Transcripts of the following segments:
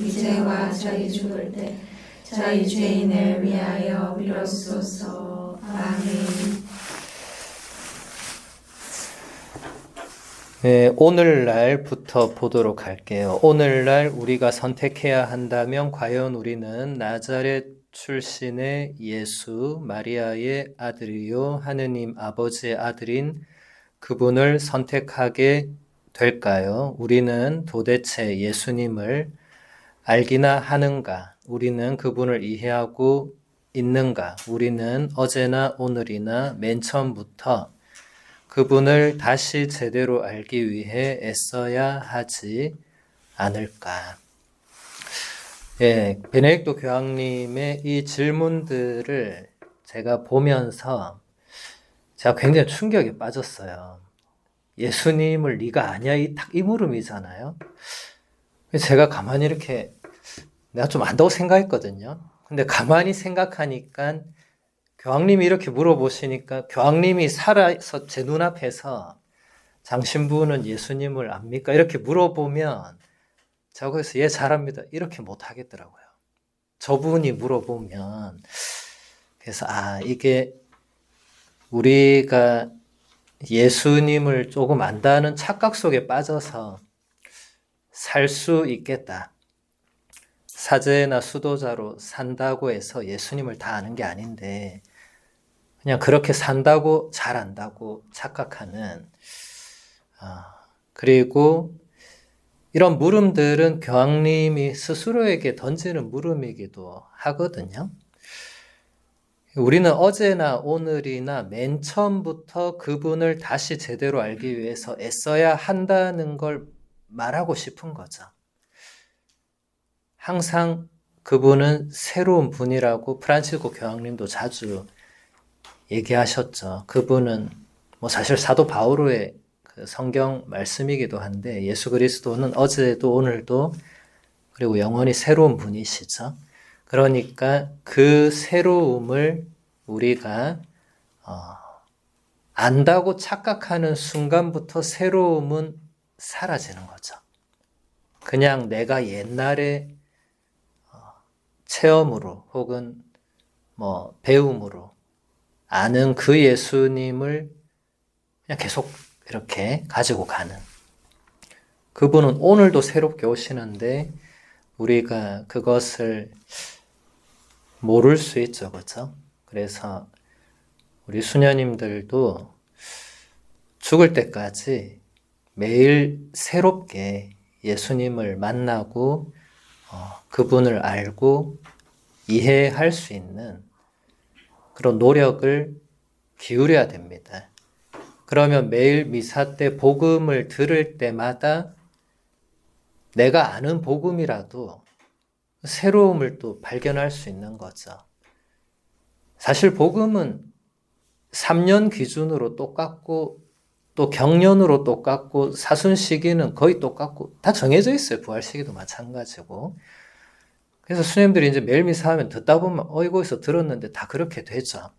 이제와 저희 죽을 때 저희 죄인을 위하여 빌어주소서. 아멘. 네, 오늘날부터 보도록 할게요. 오늘날 우리가 선택해야 한다면 과연 우리는 나자렛 출신의 예수, 마리아의 아들이요 하느님 아버지의 아들인 그분을 선택하게 될까요? 우리는 도대체 예수님을 알기나 하는가? 우리는 그분을 이해하고 있는가? 우리는 어제나 오늘이나 맨 처음부터 그분을 다시 제대로 알기 위해 애써야 하지 않을까? 예, 베네딕토 교황님의 이 질문들을 제가 보면서 제가 굉장히 충격에 빠졌어요. 예수님을 네가 아냐? 딱 이 물음이잖아요. 제가 가만히 이렇게 내가 좀 안다고 생각했거든요. 근데 가만히 생각하니까 교황님이 이렇게 물어보시니까 교황님이 살아서 제 눈앞에서 장신부는 예수님을 압니까? 이렇게 물어보면 제가 거기서 예, 잘합니다. 이렇게 못 하겠더라고요. 저분이 물어보면 그래서 이게 우리가 예수님을 조금 안다는 착각 속에 빠져서 살 수 있겠다. 사제나 수도자로 산다고 해서 예수님을 다 아는 게 아닌데 그냥 그렇게 산다고 잘 안다고 착각하는 그리고 이런 물음들은 교황님이 스스로에게 던지는 물음이기도 하거든요. 우리는 어제나 오늘이나 맨 처음부터 그분을 다시 제대로 알기 위해서 애써야 한다는 걸 말하고 싶은 거죠. 항상 그분은 새로운 분이라고 프란치스코 교황님도 자주 얘기하셨죠. 그분은 사실 사도 바오로의 그 성경 말씀이기도 한데 예수 그리스도는 어제도 오늘도 그리고 영원히 새로운 분이시죠. 그러니까 그 새로움을 우리가 안다고 착각하는 순간부터 새로움은 사라지는 거죠. 그냥 내가 옛날에 체험으로 혹은 배움으로 아는 그 예수님을 그냥 계속 이렇게 가지고 가는. 그분은 오늘도 새롭게 오시는데 우리가 그것을 모를 수 있죠, 그렇죠? 그래서 우리 수녀님들도 죽을 때까지 매일 새롭게 예수님을 만나고 그분을 알고 이해할 수 있는 그런 노력을 기울여야 됩니다. 그러면 매일 미사 때 복음을 들을 때마다 내가 아는 복음이라도 새로움을 또 발견할 수 있는 거죠. 사실 복음은 3년 기준으로 똑같고 또 경년으로 똑같고 사순 시기는 거의 똑같고 다 정해져 있어요. 부활 시기도 마찬가지고. 그래서 수녀님들이 이제 매일 미사하면 듣다 보면 이거에서 들었는데 다 그렇게 되죠.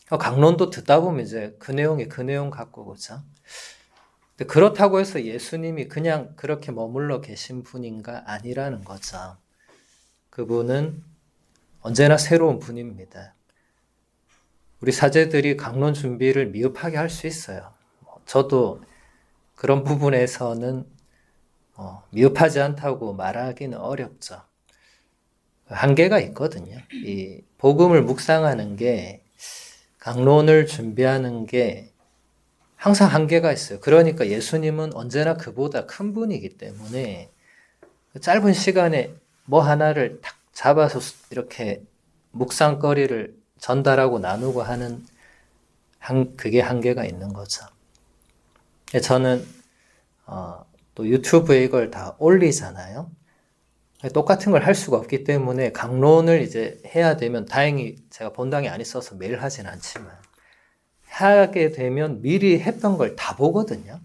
강론도 듣다 보면 이제 그 내용이 그 내용 같고 그렇죠. 근데 그렇다고 해서 예수님이 그냥 그렇게 머물러 계신 분인가 아니라는 거죠. 그분은 언제나 새로운 분입니다. 우리 사제들이 강론 준비를 미흡하게 할 수 있어요. 저도 그런 부분에서는 미흡하지 않다고 말하기는 어렵죠. 한계가 있거든요. 이 복음을 묵상하는 게 강론을 준비하는 게 항상 한계가 있어요. 그러니까 예수님은 언제나 그보다 큰 분이기 때문에 짧은 시간에 하나를 탁 잡아서 이렇게 묵상거리를 전달하고 나누고 하는 그게 한계가 있는 거죠. 저는 또 유튜브에 이걸 다 올리잖아요. 똑같은 걸 할 수가 없기 때문에 강론을 이제 해야 되면 다행히 제가 본당에 안 있어서 매일 하진 않지만 하게 되면 미리 했던 걸 다 보거든요.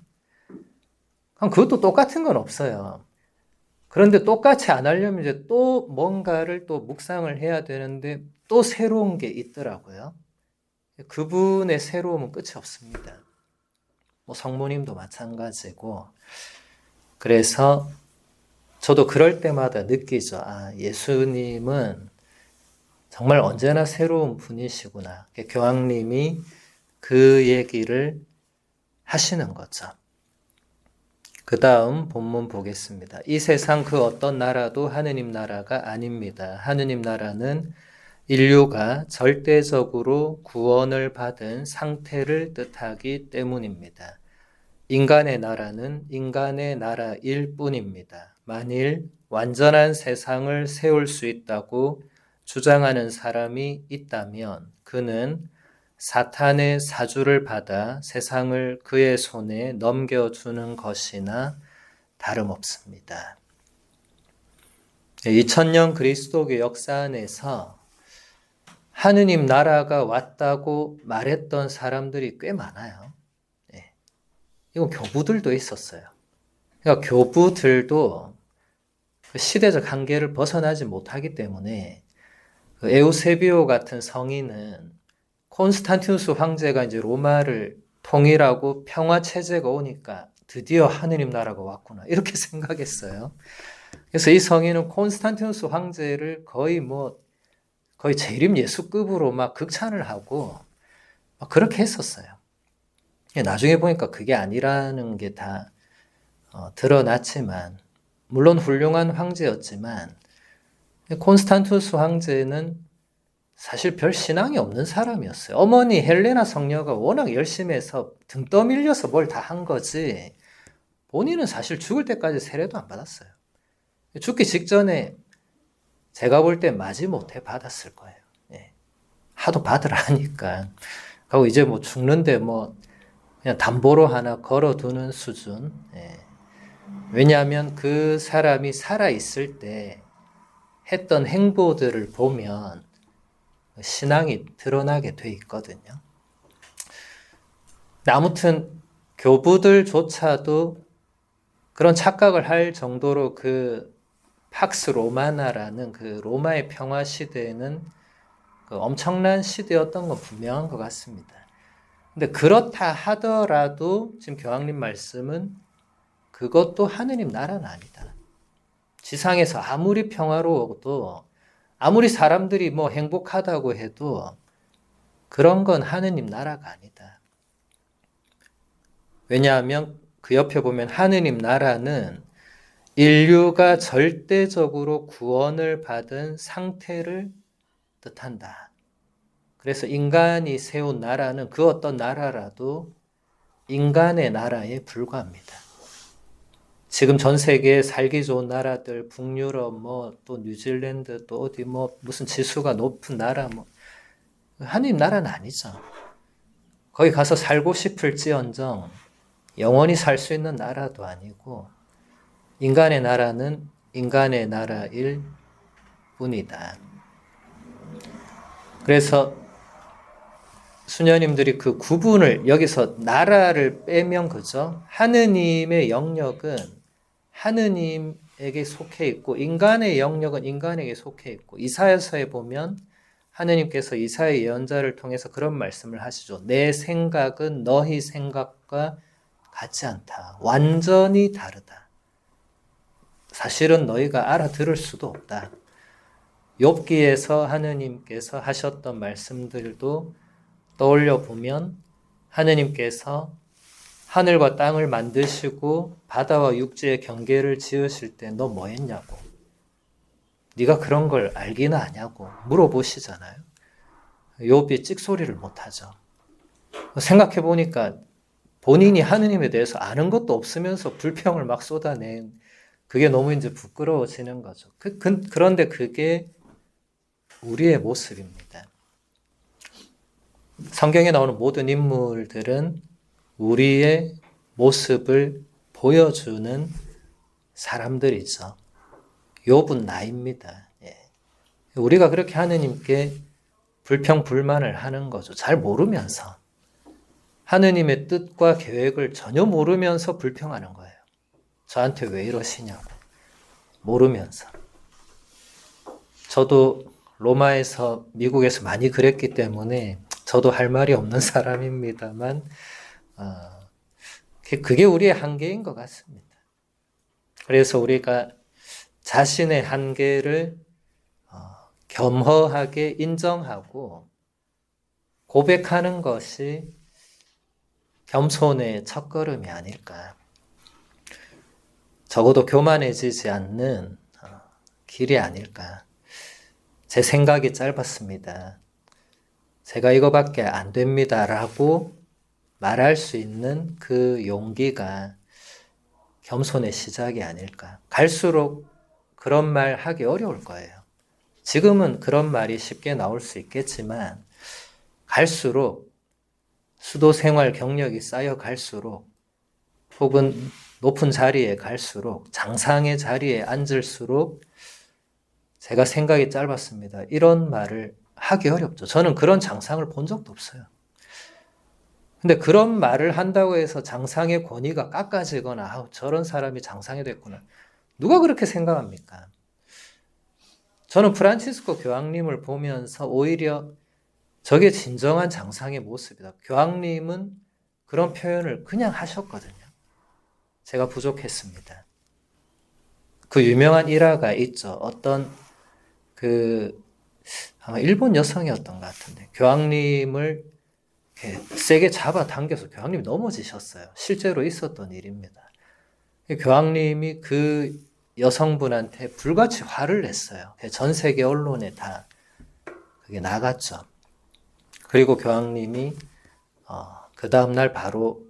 그럼 그것도 똑같은 건 없어요. 그런데 똑같이 안 하려면 이제 또 뭔가를 또 묵상을 해야 되는데 또 새로운 게 있더라고요. 그분의 새로움은 끝이 없습니다. 성모님도 마찬가지고. 그래서 저도 그럴 때마다 느끼죠. 아, 예수님은 정말 언제나 새로운 분이시구나. 교황님이 그 얘기를 하시는 거죠. 그 다음 본문 보겠습니다. 이 세상 그 어떤 나라도 하느님 나라가 아닙니다. 하느님 나라는 인류가 절대적으로 구원을 받은 상태를 뜻하기 때문입니다. 인간의 나라는 인간의 나라일 뿐입니다. 만일 완전한 세상을 세울 수 있다고 주장하는 사람이 있다면 그는 사탄의 사주를 받아 세상을 그의 손에 넘겨주는 것이나 다름없습니다. 2000년 그리스도교 역사 안에서 하느님 나라가 왔다고 말했던 사람들이 꽤 많아요. 이건 교부들도 있었어요. 그러니까 교부들도 시대적 한계를 벗어나지 못하기 때문에 에우세비오 같은 성인은 콘스탄티누스 황제가 이제 로마를 통일하고 평화 체제가 오니까 드디어 하느님 나라가 왔구나 이렇게 생각했어요. 그래서 이 성인은 콘스탄티누스 황제를 거의 재림 예수급으로 막 극찬을 하고 막 그렇게 했었어요. 나중에 보니까 그게 아니라는 게 다 드러났지만 물론 훌륭한 황제였지만 콘스탄티누스 황제는 사실 별 신앙이 없는 사람이었어요. 어머니 헬레나 성녀가 워낙 열심히 해서 등 떠밀려서 뭘 다 한 거지 본인은 사실 죽을 때까지 세례도 안 받았어요. 죽기 직전에 제가 볼 때 마지못해 받았을 거예요. 하도 받으라니까. 그리고 이제 죽는데 그냥 담보로 하나 걸어두는 수준. 왜냐하면 그 사람이 살아있을 때 했던 행보들을 보면 신앙이 드러나게 돼 있거든요. 아무튼 교부들조차도 그런 착각을 할 정도로 그 팍스 로마나라는 그 로마의 평화 시대에는 그 엄청난 시대였던 건 분명한 것 같습니다. 근데 그렇다 하더라도 지금 교황님 말씀은 그것도 하느님 나라는 아니다. 지상에서 아무리 평화로워도 아무리 사람들이 행복하다고 해도 그런 건 하느님 나라가 아니다. 왜냐하면 그 옆에 보면 하느님 나라는 인류가 절대적으로 구원을 받은 상태를 뜻한다. 그래서 인간이 세운 나라는 그 어떤 나라라도 인간의 나라에 불과합니다. 지금 전 세계에 살기 좋은 나라들, 북유럽, 또 뉴질랜드, 또 어디 무슨 지수가 높은 나라, 하느님 나라는 아니죠. 거기 가서 살고 싶을지언정 영원히 살 수 있는 나라도 아니고 인간의 나라는 인간의 나라일 뿐이다. 그래서 수녀님들이 그 구분을 여기서 나라를 빼면 그죠? 하느님의 영역은 하느님에게 속해 있고 인간의 영역은 인간에게 속해 있고 이사야서에 보면 하느님께서 이사야 예언자를 통해서 그런 말씀을 하시죠. 내 생각은 너희 생각과 같지 않다. 완전히 다르다. 사실은 너희가 알아들을 수도 없다. 욥기에서 하느님께서 하셨던 말씀들도 떠올려 보면 하느님께서 하늘과 땅을 만드시고 바다와 육지의 경계를 지으실 때 너 뭐 했냐고. 네가 그런 걸 알기나 아냐고 물어보시잖아요. 욥이 찍소리를 못하죠. 생각해 보니까 본인이 하느님에 대해서 아는 것도 없으면서 불평을 막 쏟아낸 그게 너무 이제 부끄러워지는 거죠. 그런데 그게 우리의 모습입니다. 성경에 나오는 모든 인물들은 우리의 모습을 보여주는 사람들이죠. 욥은 나입니다. 우리가 그렇게 하느님께 불평, 불만을 하는 거죠. 잘 모르면서. 하느님의 뜻과 계획을 전혀 모르면서 불평하는 거예요. 저한테 왜 이러시냐고. 모르면서. 저도 로마에서 미국에서 많이 그랬기 때문에 저도 할 말이 없는 사람입니다만 그게 우리의 한계인 것 같습니다. 그래서 우리가 자신의 한계를 겸허하게 인정하고 고백하는 것이 겸손의 첫걸음이 아닐까. 적어도 교만해지지 않는 길이 아닐까. 제 생각이 짧았습니다. 제가 이거밖에 안 됩니다라고 말할 수 있는 그 용기가 겸손의 시작이 아닐까. 갈수록 그런 말 하기 어려울 거예요. 지금은 그런 말이 쉽게 나올 수 있겠지만 갈수록 수도 생활 경력이 쌓여 갈수록 혹은 높은 자리에 갈수록 장상의 자리에 앉을수록 제가 생각이 짧았습니다. 이런 말을 하기 어렵죠. 저는 그런 장상을 본 적도 없어요. 근데 그런 말을 한다고 해서 장상의 권위가 깎아지거나 저런 사람이 장상이 됐구나. 누가 그렇게 생각합니까? 저는 프란치스코 교황님을 보면서 오히려 저게 진정한 장상의 모습이다. 교황님은 그런 표현을 그냥 하셨거든요. 제가 부족했습니다. 그 유명한 일화가 있죠. 어떤 아마 일본 여성이었던 것 같은데 교황님을 이렇게 세게 잡아당겨서 교황님이 넘어지셨어요. 실제로 있었던 일입니다. 교황님이 그 여성분한테 불같이 화를 냈어요. 전 세계 언론에 다 그게 나갔죠. 그리고 교황님이 그 다음날 바로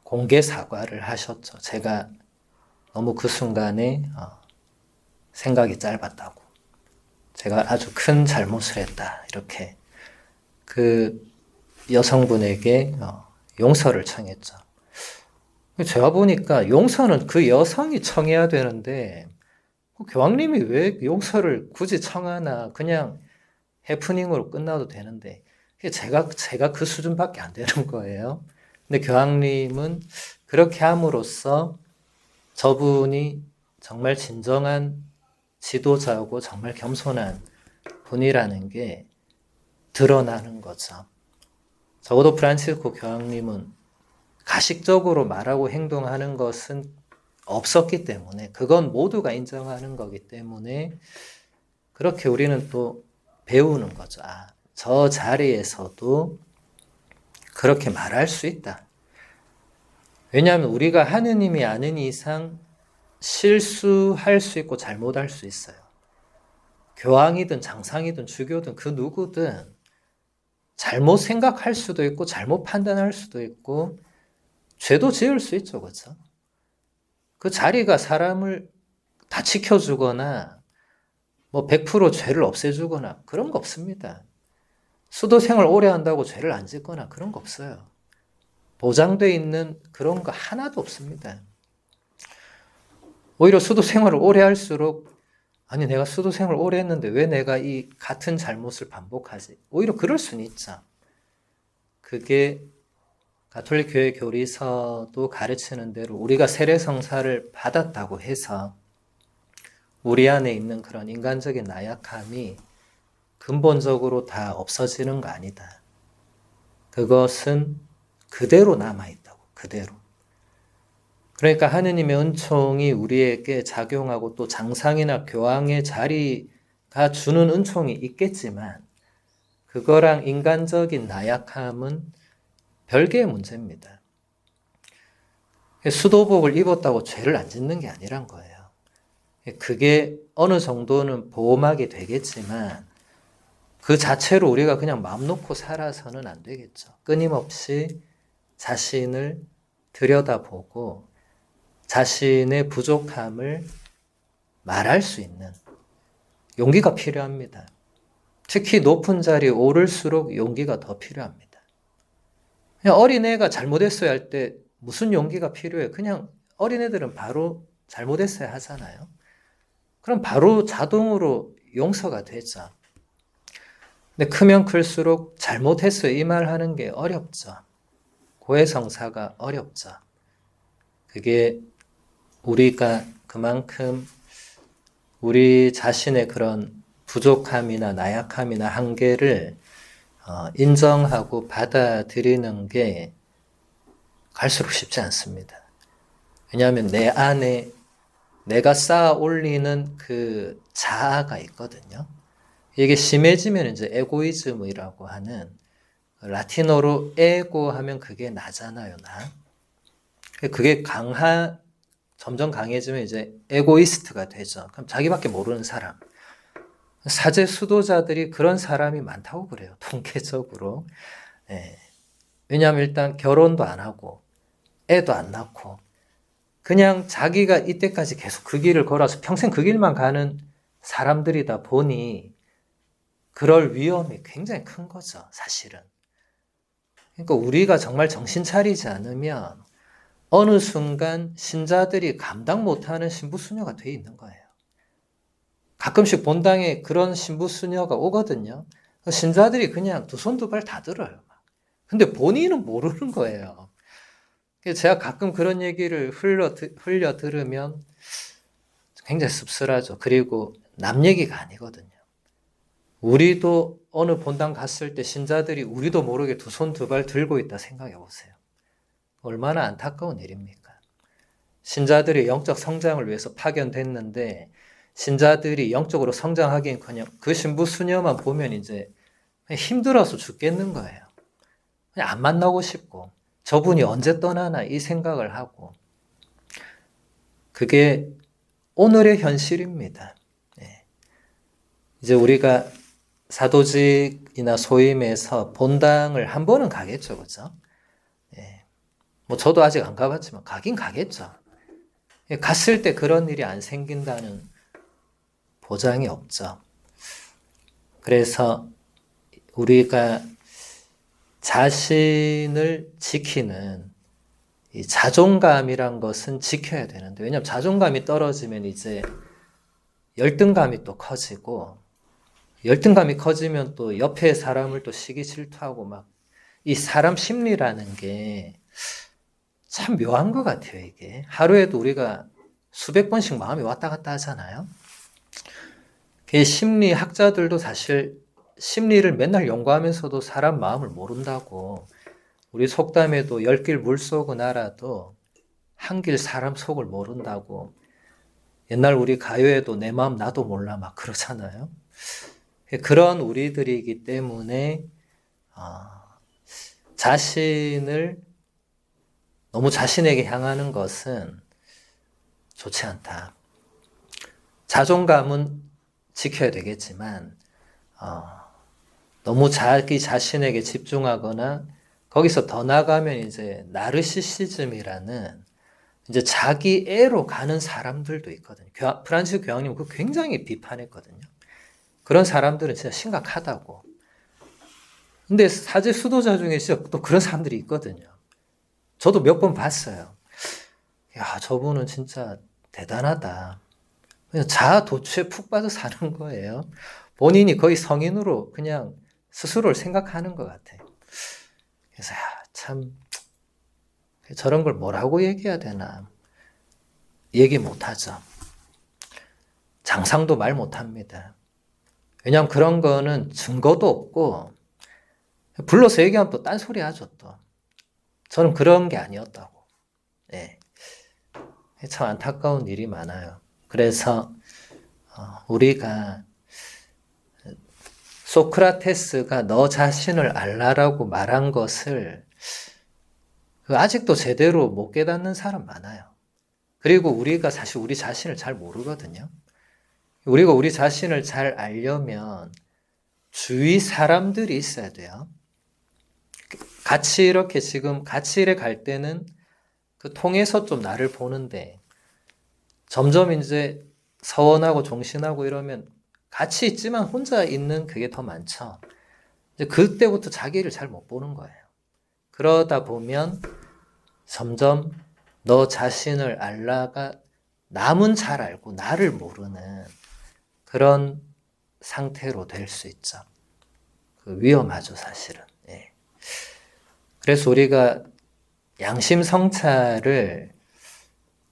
공개 사과를 하셨죠. 제가 너무 그 순간에 생각이 짧았다고. 제가 아주 큰 잘못을 했다. 이렇게 그 여성분에게 용서를 청했죠. 제가 보니까 용서는 그 여성이 청해야 되는데 교황님이 왜 용서를 굳이 청하나. 그냥 해프닝으로 끝나도 되는데 제가 그 수준밖에 안 되는 거예요. 근데 교황님은 그렇게 함으로써 저분이 정말 진정한 지도자고 정말 겸손한 분이라는 게 드러나는 거죠. 적어도 프란치스코 교황님은 가식적으로 말하고 행동하는 것은 없었기 때문에 그건 모두가 인정하는 거기 때문에 그렇게 우리는 또 배우는 거죠. 저 자리에서도 그렇게 말할 수 있다. 왜냐하면 우리가 하느님이 아는 이상 실수할 수 있고 잘못할 수 있어요. 교황이든 장상이든 주교든 그 누구든 잘못 생각할 수도 있고 잘못 판단할 수도 있고 죄도 지을 수 있죠. 그렇죠? 그 자리가 사람을 다 지켜주거나 100% 죄를 없애주거나 그런 거 없습니다. 수도 생활 오래 한다고 죄를 안 짓거나 그런 거 없어요. 보장되어 있는 그런 거 하나도 없습니다. 오히려 수도 생활을 오래 할수록 내가 수도 생활을 오래 했는데 왜 내가 이 같은 잘못을 반복하지? 오히려 그럴 수는 있죠. 그게 가톨릭 교회 교리서도 가르치는 대로 우리가 세례성사를 받았다고 해서 우리 안에 있는 그런 인간적인 나약함이 근본적으로 다 없어지는 거 아니다. 그것은 그대로 남아있다고. 그대로. 그러니까 하느님의 은총이 우리에게 작용하고 또 장상이나 교황의 자리가 주는 은총이 있겠지만 그거랑 인간적인 나약함은 별개의 문제입니다. 수도복을 입었다고 죄를 안 짓는 게 아니란 거예요. 그게 어느 정도는 보호막이 되겠지만 그 자체로 우리가 그냥 마음 놓고 살아서는 안 되겠죠. 끊임없이 자신을 들여다보고 자신의 부족함을 말할 수 있는 용기가 필요합니다. 특히 높은 자리에 오를수록 용기가 더 필요합니다. 그냥 어린애가 잘못했어야 할 때 무슨 용기가 필요해요? 그냥 어린애들은 바로 잘못했어야 하잖아요. 그럼 바로 자동으로 용서가 되죠. 근데 크면 클수록 잘못했어요 이 말 하는 게 어렵죠. 고해성사가 어렵죠. 그게 우리가 그만큼 우리 자신의 그런 부족함이나 나약함이나 한계를 인정하고 받아들이는 게 갈수록 쉽지 않습니다. 왜냐하면 내 안에 내가 쌓아 올리는 그 자아가 있거든요. 이게 심해지면 이제 에고이즘이라고 하는, 라틴어로 에고 하면 그게 나잖아요, 나. 그게 점점 강해지면 이제 에고이스트가 되죠. 그럼 자기밖에 모르는 사람. 사제 수도자들이 그런 사람이 많다고 그래요, 통계적으로. 예. 왜냐하면 일단 결혼도 안 하고, 애도 안 낳고, 그냥 자기가 이때까지 계속 그 길을 걸어서 평생 그 길만 가는 사람들이다 보니 그럴 위험이 굉장히 큰 거죠, 사실은. 그러니까 우리가 정말 정신 차리지 않으면 어느 순간 신자들이 감당 못하는 신부수녀가 돼 있는 거예요. 가끔씩 본당에 그런 신부수녀가 오거든요. 신자들이 그냥 두 손 두 발 다 들어요. 근데 본인은 모르는 거예요. 제가 가끔 그런 얘기를 흘려 들으면 굉장히 씁쓸하죠. 그리고 남 얘기가 아니거든요. 우리도 어느 본당 갔을 때 신자들이 우리도 모르게 두 손 두 발 들고 있다 생각해 보세요. 얼마나 안타까운 일입니까? 신자들이 영적 성장을 위해서 파견됐는데 신자들이 영적으로 성장하기는커녕 그 신부 수녀만 보면 이제 힘들어서 죽겠는 거예요. 그냥 안 만나고 싶고 저분이 언제 떠나나 이 생각을 하고, 그게 오늘의 현실입니다. 이제 우리가 사도직이나 소임에서 본당을 한 번은 가겠죠, 그죠? 뭐 저도 아직 안 가봤지만 가긴 가겠죠. 갔을 때 그런 일이 안 생긴다는 보장이 없죠. 그래서 우리가 자신을 지키는 이 자존감이란 것은 지켜야 되는데, 왜냐하면 자존감이 떨어지면 이제 열등감이 또 커지고, 열등감이 커지면 또 옆에 사람을 또 시기 질투하고 막, 이 사람 심리라는 게 참 묘한 것 같아요, 이게. 하루에도 우리가 수백 번씩 마음이 왔다 갔다 하잖아요. 심리학자들도 사실 심리를 맨날 연구하면서도 사람 마음을 모른다고. 우리 속담에도 10길 물속은 알아도 한 길 사람 속을 모른다고. 옛날 우리 가요에도 내 마음 나도 몰라 막 그러잖아요. 그런 우리들이기 때문에 자신을 너무 자신에게 향하는 것은 좋지 않다. 자존감은 지켜야 되겠지만 너무 자기 자신에게 집중하거나 거기서 더 나가면 이제 나르시시즘이라는 이제 자기 애로 가는 사람들도 있거든요. 프란시스 교황님 그 굉장히 비판했거든요. 그런 사람들은 진짜 심각하다고. 근데 사제 수도자 중에 진짜 또 그런 사람들이 있거든요. 저도 몇 번 봤어요. 야, 저분은 진짜 대단하다. 그냥 자아 도취에 푹 빠져 사는 거예요. 본인이 거의 성인으로 그냥 스스로를 생각하는 것 같아요. 그래서 참 저런 걸 뭐라고 얘기해야 되나. 얘기 못하죠. 장상도 말 못합니다. 왜냐하면 그런 거는 증거도 없고 불러서 얘기하면 또 딴소리 하죠 또. 저는 그런 게 아니었다고. 네. 참 안타까운 일이 많아요. 그래서 우리가 소크라테스가 너 자신을 알라라고 말한 것을 아직도 제대로 못 깨닫는 사람 많아요. 그리고 우리가 사실 우리 자신을 잘 모르거든요. 우리가 우리 자신을 잘 알려면 주위 사람들이 있어야 돼요. 같이 이렇게 지금 같이 일에 갈 때는 그 통해서 좀 나를 보는데 점점 이제 서원하고 종신하고 이러면 같이 있지만 혼자 있는 그게 더 많죠. 이제 그때부터 자기를 잘 못 보는 거예요. 그러다 보면 점점 너 자신을 알라가 남은 잘 알고 나를 모르는 그런 상태로 될 수 있죠. 위험하죠, 사실은. 예. 그래서 우리가 양심 성찰을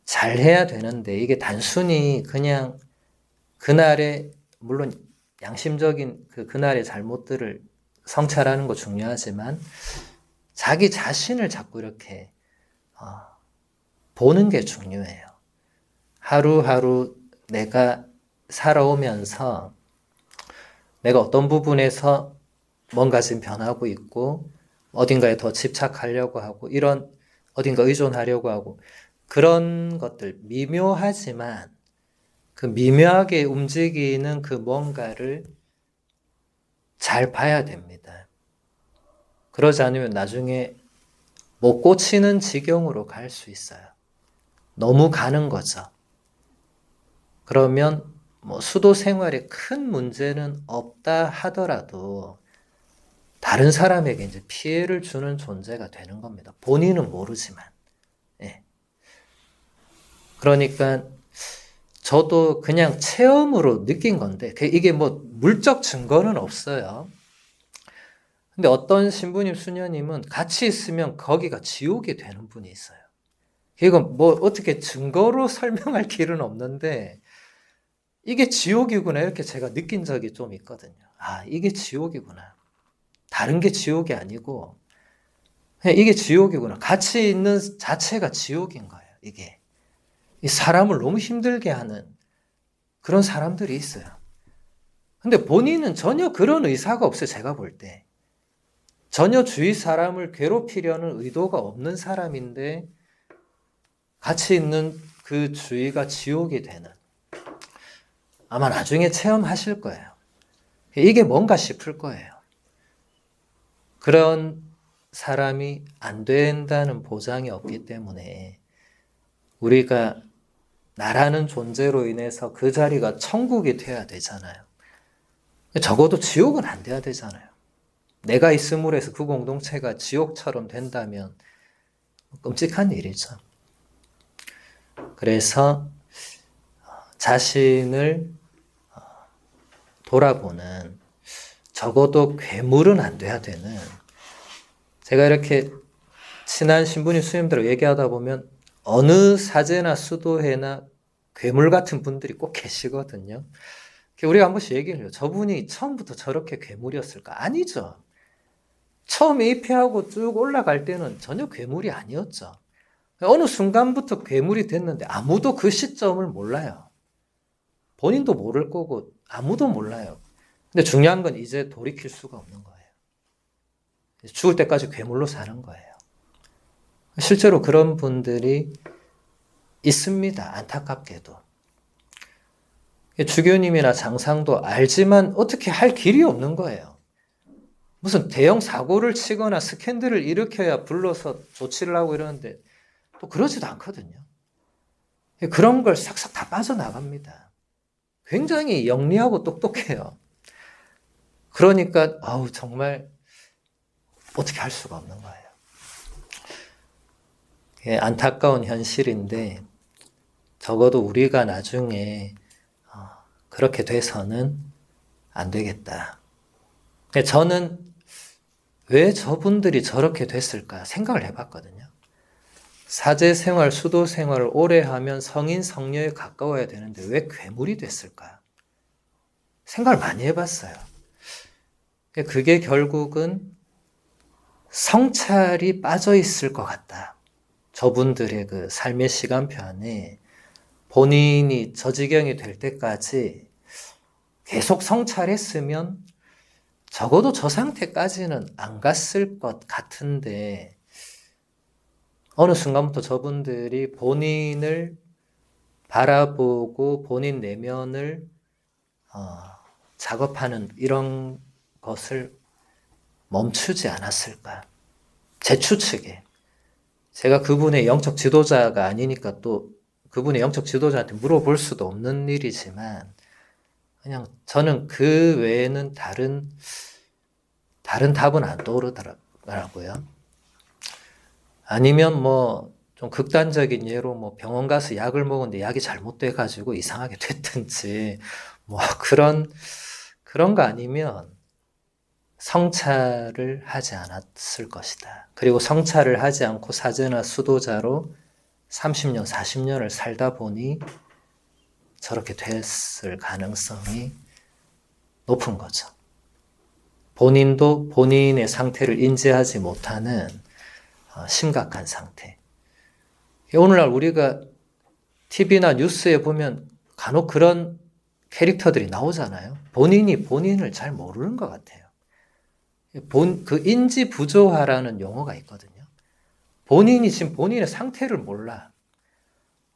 잘 해야 되는데 이게 단순히 그냥 그날의 물론 양심적인 그날의 잘못들을 성찰하는 거 중요하지만 자기 자신을 자꾸 이렇게 보는 게 중요해요. 하루하루 내가 살아오면서 내가 어떤 부분에서 뭔가 지금 변하고 있고 어딘가에 더 집착하려고 하고 이런 어딘가 의존하려고 하고 그런 것들 미묘하지만 그 미묘하게 움직이는 그 뭔가를 잘 봐야 됩니다. 그러지 않으면 나중에 못 고치는 지경으로 갈 수 있어요. 너무 가는 거죠. 그러면 뭐 수도 생활에 큰 문제는 없다 하더라도 다른 사람에게 이제 피해를 주는 존재가 되는 겁니다. 본인은 모르지만. 예. 그러니까 저도 그냥 체험으로 느낀 건데 이게 뭐 물적 증거는 없어요. 근데 어떤 신부님, 수녀님은 같이 있으면 거기가 지옥이 되는 분이 있어요. 이건 뭐 어떻게 증거로 설명할 길은 없는데 이게 지옥이구나 이렇게 제가 느낀 적이 좀 있거든요. 아, 이게 지옥이구나. 다른 게 지옥이 아니고 그냥 이게 지옥이구나. 같이 있는 자체가 지옥인 거예요. 이게. 이 사람을 너무 힘들게 하는 그런 사람들이 있어요. 근데 본인은 전혀 그런 의사가 없어요. 제가 볼 때. 전혀 주위 사람을 괴롭히려는 의도가 없는 사람인데 같이 있는 그 주위가 지옥이 되는. 아마 나중에 체험하실 거예요. 이게 뭔가 싶을 거예요. 그런 사람이 안 된다는 보장이 없기 때문에 우리가 나라는 존재로 인해서 그 자리가 천국이 돼야 되잖아요. 적어도 지옥은 안 돼야 되잖아요. 내가 있음으로 해서 그 공동체가 지옥처럼 된다면 끔찍한 일이죠. 그래서 자신을 돌아보는 적어도 괴물은 안 돼야 되는 제가 이렇게 친한 신부님 스님들하고 얘기하다 보면 어느 사제나 수도회나 괴물 같은 분들이 꼭 계시거든요. 우리가 한 번씩 얘기를 해요. 저분이 처음부터 저렇게 괴물이었을까? 아니죠. 처음에 입회하고 쭉 올라갈 때는 전혀 괴물이 아니었죠. 어느 순간부터 괴물이 됐는데 아무도 그 시점을 몰라요. 본인도 모를 거고 아무도 몰라요. 근데 중요한 건 이제 돌이킬 수가 없는 거예요. 죽을 때까지 괴물로 사는 거예요. 실제로 그런 분들이 있습니다. 안타깝게도. 주교님이나 장상도 알지만 어떻게 할 길이 없는 거예요. 무슨 대형 사고를 치거나 스캔들을 일으켜야 불러서 조치를 하고 이러는데 또 그러지도 않거든요. 그런 걸 싹싹 다 빠져나갑니다. 굉장히 영리하고 똑똑해요. 그러니까 정말 어떻게 할 수가 없는 거예요. 안타까운 현실인데 적어도 우리가 나중에 그렇게 돼서는 안 되겠다. 저는 왜 저분들이 저렇게 됐을까 생각을 해봤거든요. 사제 생활, 수도 생활을 오래 하면 성인, 성녀에 가까워야 되는데 왜 괴물이 됐을까? 생각을 많이 해봤어요. 그게 결국은 성찰이 빠져 있을 것 같다. 저분들의 그 삶의 시간표 안에 본인이 저 지경이 될 때까지 계속 성찰했으면 적어도 저 상태까지는 안 갔을 것 같은데 어느 순간부터 저분들이 본인을 바라보고 본인 내면을 작업하는 이런 것을 멈추지 않았을까. 제 추측에. 제가 그분의 영적 지도자가 아니니까 또 그분의 영적 지도자한테 물어볼 수도 없는 일이지만 그냥 저는 그 외에는 다른 답은 안 떠오르더라고요. 아니면 뭐 좀 극단적인 예로 뭐 병원 가서 약을 먹었는데 약이 잘못돼 가지고 이상하게 됐든지 뭐 그런 거 아니면 성찰을 하지 않았을 것이다. 그리고 성찰을 하지 않고 사제나 수도자로 30년, 40년을 살다 보니 저렇게 됐을 가능성이 높은 거죠. 본인도 본인의 상태를 인지하지 못하는 심각한 상태. 오늘날 우리가 TV나 뉴스에 보면 간혹 그런 캐릭터들이 나오잖아요. 본인이 본인을 잘 모르는 것 같아요. 그 인지 부조화라는 용어가 있거든요. 본인이 지금 본인의 상태를 몰라.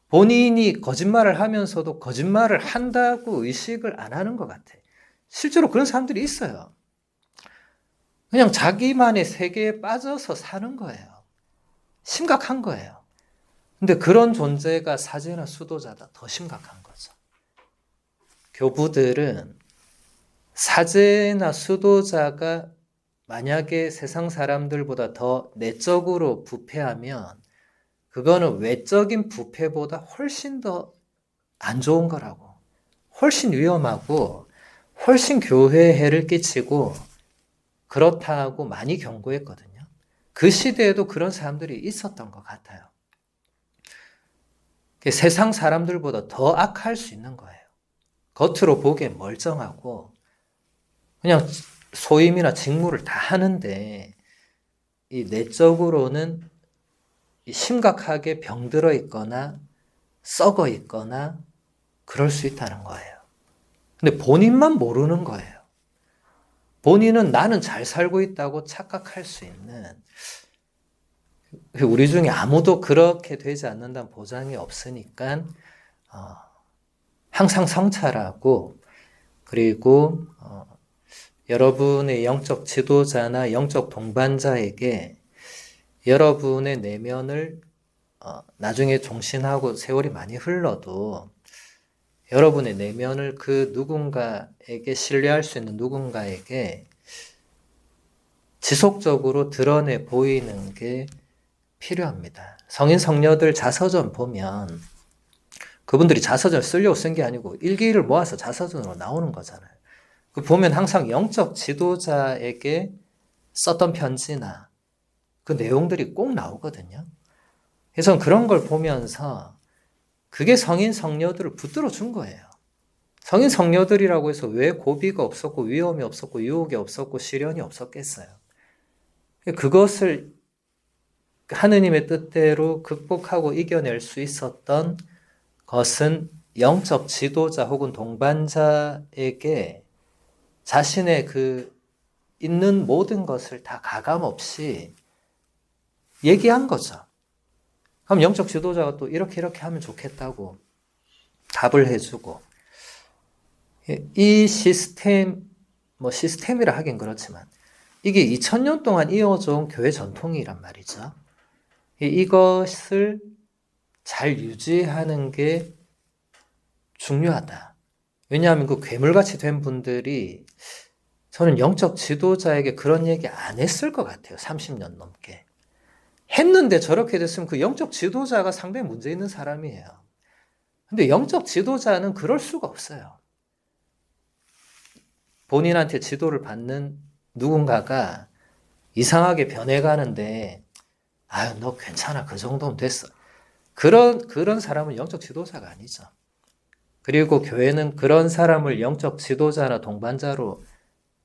본인이 거짓말을 하면서도 거짓말을 한다고 의식을 안 하는 것 같아. 실제로 그런 사람들이 있어요. 그냥 자기만의 세계에 빠져서 사는 거예요. 심각한 거예요. 근데 그런 존재가 사제나 수도자다. 더 심각한 거죠. 교부들은 사제나 수도자가 만약에 세상 사람들보다 더 내적으로 부패하면 그거는 외적인 부패보다 훨씬 더 안 좋은 거라고. 훨씬 위험하고 훨씬 교회에 해를 끼치고 그렇다고 많이 경고했거든요. 그 시대에도 그런 사람들이 있었던 것 같아요. 세상 사람들보다 더 악할 수 있는 거예요. 겉으로 보기엔 멀쩡하고 그냥 소임이나 직무를 다 하는데 이 내적으로는 심각하게 병들어 있거나 썩어 있거나 그럴 수 있다는 거예요. 근데 본인만 모르는 거예요. 본인은 나는 잘 살고 있다고 착각할 수 있는, 우리 중에 아무도 그렇게 되지 않는다는 보장이 없으니까 항상 성찰하고, 그리고 여러분의 영적 지도자나 영적 동반자에게 여러분의 내면을 나중에 종신하고 세월이 많이 흘러도 여러분의 내면을 그 누군가에게 신뢰할 수 있는 누군가에게 지속적으로 드러내 보이는 게 필요합니다. 성인 성녀들 자서전 보면 그분들이 자서전을 쓰려고 쓴 게 아니고 일기를 모아서 자서전으로 나오는 거잖아요. 그 보면 항상 영적 지도자에게 썼던 편지나 그 내용들이 꼭 나오거든요. 그래서 그런 걸 보면서 그게 성인 성녀들을 붙들어 준 거예요. 성인 성녀들이라고 해서 왜 고비가 없었고 위험이 없었고 유혹이 없었고 시련이 없었겠어요. 그것을 하느님의 뜻대로 극복하고 이겨낼 수 있었던 것은 영적 지도자 혹은 동반자에게 자신의 그 있는 모든 것을 다 가감없이 얘기한 거죠. 그럼 영적 지도자가 또 이렇게 하면 좋겠다고 답을 해주고, 이 시스템이라 하긴 그렇지만 이게 2000년 동안 이어져 온 교회 전통이란 말이죠. 이것을 잘 유지하는 게 중요하다. 왜냐하면 그 괴물같이 된 분들이 저는 영적 지도자에게 그런 얘기 안 했을 것 같아요. 30년 넘게. 했는데 저렇게 됐으면 그 영적 지도자가 상당히 문제 있는 사람이에요. 근데 영적 지도자는 그럴 수가 없어요. 본인한테 지도를 받는 누군가가 이상하게 변해가는데 아유 너 괜찮아 그 정도면 됐어. 그런 사람은 영적 지도자가 아니죠. 그리고 교회는 그런 사람을 영적 지도자나 동반자로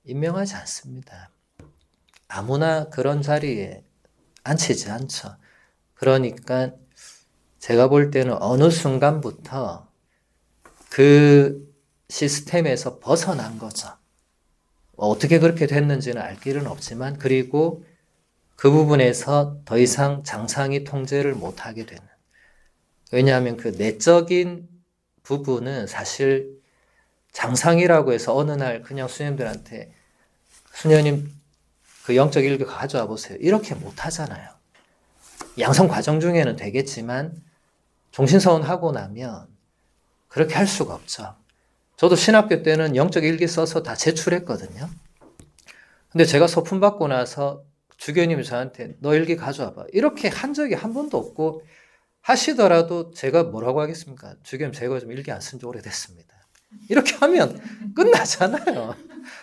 임명하지 않습니다. 아무나 그런 자리에 앉히지 않죠. 그러니까 제가 볼 때는 어느 순간부터 그 시스템에서 벗어난 거죠. 어떻게 그렇게 됐는지는 알 길은 없지만 그리고 그 부분에서 더 이상 장상이 통제를 못하게 되는. 왜냐하면 그 내적인 부분은 사실 장상이라고 해서 어느 날 그냥 수녀님들한테 수녀님 그 영적 일기 가져와 보세요. 이렇게 못 하잖아요. 양성 과정 중에는 되겠지만 종신서원 하고 나면 그렇게 할 수가 없죠. 저도 신학교 때는 영적 일기 써서 다 제출했거든요. 근데 제가 소품 받고 나서 주교님이 저한테 너 일기 가져와 봐. 이렇게 한 적이 한 번도 없고 하시더라도 제가 뭐라고 하겠습니까? 주교님 제가 좀 일기 안 쓴 지 오래됐습니다. 이렇게 하면 끝나잖아요.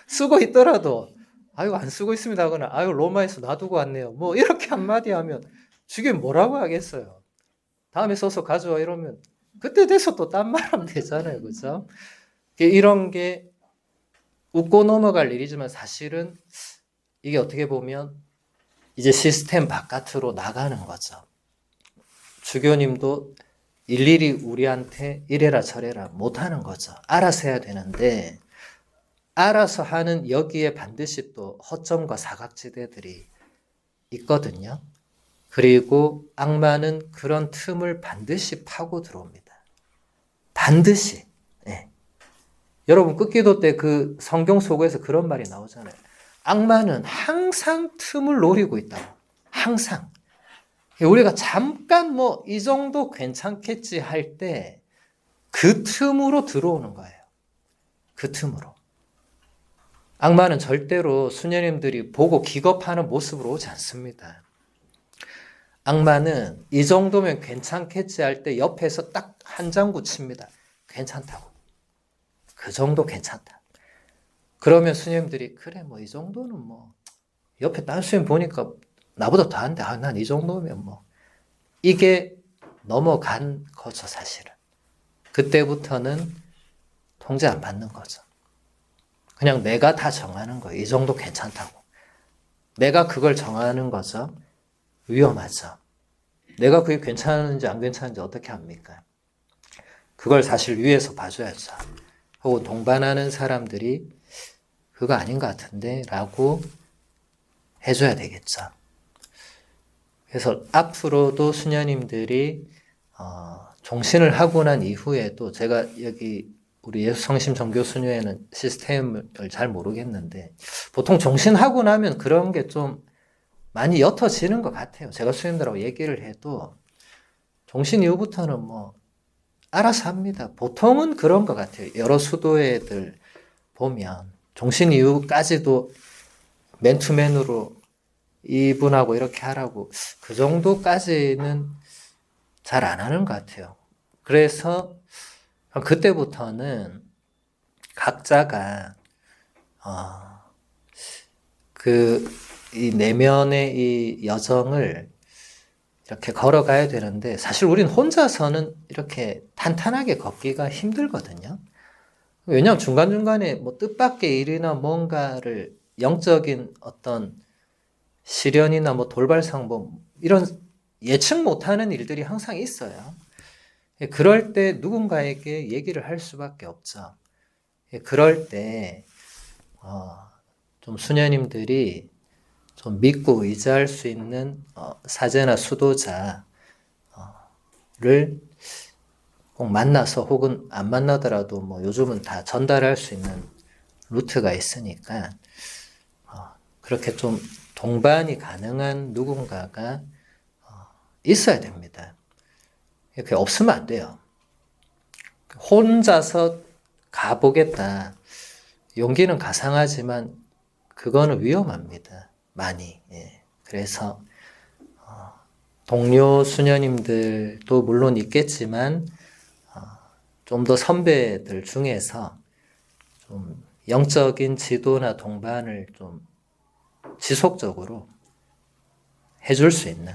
쓰고 있더라도 아유 안 쓰고 있습니다 하거나 아유 로마에서 놔두고 왔네요. 뭐 이렇게 한마디 하면 주교님 뭐라고 하겠어요. 다음에 써서 가져와 이러면 그때 돼서 또 딴 말 하면 되잖아요. 그죠? 이런 게 웃고 넘어갈 일이지만 사실은 이게 어떻게 보면 이제 시스템 바깥으로 나가는 거죠. 주교님도 일일이 우리한테 이래라 저래라 못하는 거죠. 알아서 해야 되는데 알아서 하는 여기에 반드시 또 허점과 사각지대들이 있거든요. 그리고 악마는 그런 틈을 반드시 파고 들어옵니다. 반드시. 네. 여러분 끝기도 때 그 성경 속에서 그런 말이 나오잖아요. 악마는 항상 틈을 노리고 있다고. 항상. 우리가 잠깐 뭐 이 정도 괜찮겠지 할 때 그 틈으로 들어오는 거예요. 그 틈으로. 악마는 절대로 수녀님들이 보고 기겁하는 모습으로 오지 않습니다. 악마는 이 정도면 괜찮겠지 할 때 옆에서 딱 한 장구 칩니다. 괜찮다고. 그 정도 괜찮다. 그러면 수녀님들이 그래 뭐 이 정도는 뭐 옆에 딴 수녀님 보니까 나보다 더한데 난 이 정도면 뭐 이게 넘어간 거죠 사실은. 그때부터는 통제 안 받는 거죠. 그냥 내가 다 정하는 거예요. 이 정도 괜찮다고. 내가 그걸 정하는 거죠. 위험하죠. 내가 그게 괜찮은지 안 괜찮은지 어떻게 합니까? 그걸 사실 위에서 봐줘야죠. 혹은 동반하는 사람들이 그거 아닌 것 같은데 라고 해줘야 되겠죠. 그래서 앞으로도 수녀님들이 종신을 하고 난 이후에도 제가 여기 우리 예수성심 정교 수녀회는 시스템을 잘 모르겠는데 보통 종신하고 나면 그런 게 좀 많이 옅어지는 것 같아요. 제가 수녀님들하고 얘기를 해도 종신 이후부터는 뭐 알아서 합니다. 보통은 그런 것 같아요. 여러 수도회들 보면 종신 이후까지도 맨투맨으로 이분하고 이렇게 하라고 그 정도까지는 잘 안 하는 것 같아요. 그래서 그때부터는 각자가 이 내면의 이 여정을 이렇게 걸어가야 되는데 사실 우린 혼자서는 이렇게 탄탄하게 걷기가 힘들거든요. 왜냐하면 중간중간에 뭐 뜻밖의 일이나 뭔가를 영적인 어떤 시련이나 뭐 돌발상 뭐 이런 예측 못하는 일들이 항상 있어요. 그럴 때 누군가에게 얘기를 할 수밖에 없죠. 그럴 때 좀 수녀님들이 좀 믿고 의지할 수 있는 사제나 수도자를 꼭 만나서 혹은 안 만나더라도 뭐 요즘은 다 전달할 수 있는 루트가 있으니까 그렇게 좀 동반이 가능한 누군가가 있어야 됩니다. 그게 없으면 안 돼요. 혼자서 가보겠다. 용기는 가상하지만 그거는 위험합니다. 많이. 예. 그래서 동료 수녀님들도 물론 있겠지만 좀 더 선배들 중에서 좀 영적인 지도나 동반을 좀 지속적으로 해줄 수 있는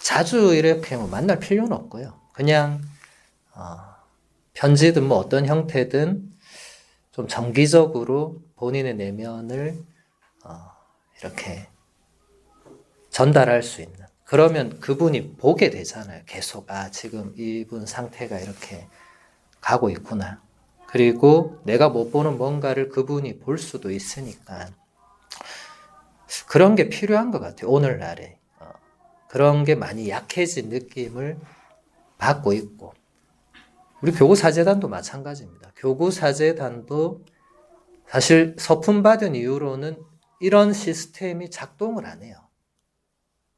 자주 이렇게 뭐 만날 필요는 없고요. 그냥 편지든 뭐 어떤 형태든 좀 정기적으로 본인의 내면을 이렇게 전달할 수 있는 그러면 그분이 보게 되잖아요. 계속 지금 이분 상태가 이렇게 가고 있구나. 그리고 내가 못 보는 뭔가를 그분이 볼 수도 있으니까 그런 게 필요한 것 같아요. 오늘날에 그런 게 많이 약해진 느낌을 받고 있고 우리 교구사제단도 마찬가지입니다. 교구사제단도 사실 서품 받은 이후로는 이런 시스템이 작동을 안 해요.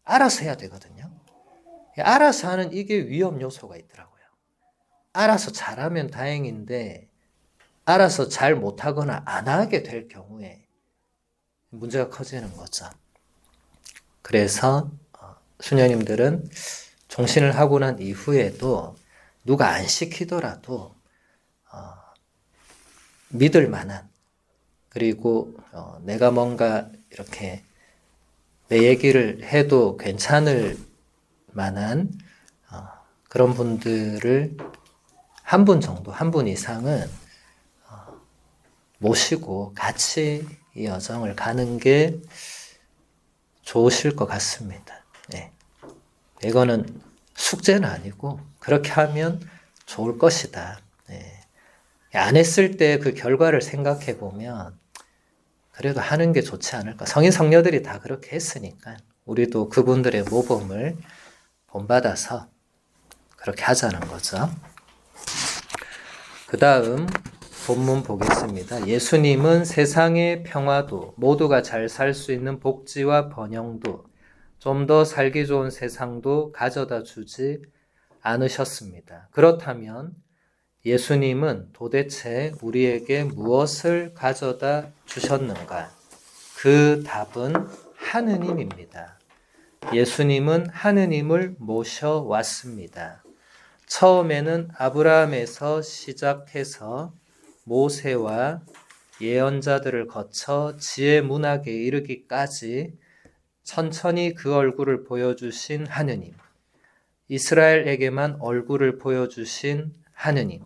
알아서 해야 되거든요. 알아서 하는 이게 위험 요소가 있더라고요. 알아서 잘하면 다행인데 알아서 잘 못하거나 안 하게 될 경우에 문제가 커지는 거죠. 그래서 수녀님들은 종신을 하고 난 이후에도 누가 안 시키더라도 믿을 만한 그리고 내가 뭔가 이렇게 내 얘기를 해도 괜찮을 만한 그런 분들을 한 분 정도, 한 분 이상은 모시고 같이 이 여정을 가는 게 좋으실 것 같습니다. 네. 이거는 숙제는 아니고 그렇게 하면 좋을 것이다. 안 했을 때 그 결과를 생각해 보면 그래도 하는 게 좋지 않을까. 성인 성녀들이 다 그렇게 했으니까 우리도 그분들의 모범을 본받아서 그렇게 하자는 거죠. 그 다음 본문 보겠습니다. 예수님은 세상의 평화도 모두가 잘 살 수 있는 복지와 번영도 좀 더 살기 좋은 세상도 가져다 주지 않으셨습니다. 그렇다면 예수님은 도대체 우리에게 무엇을 가져다 주셨는가? 그 답은 하느님입니다. 예수님은 하느님을 모셔왔습니다. 처음에는 아브라함에서 시작해서 모세와 예언자들을 거쳐 지혜 문학에 이르기까지 천천히 그 얼굴을 보여주신 하느님, 이스라엘에게만 얼굴을 보여주신 하느님,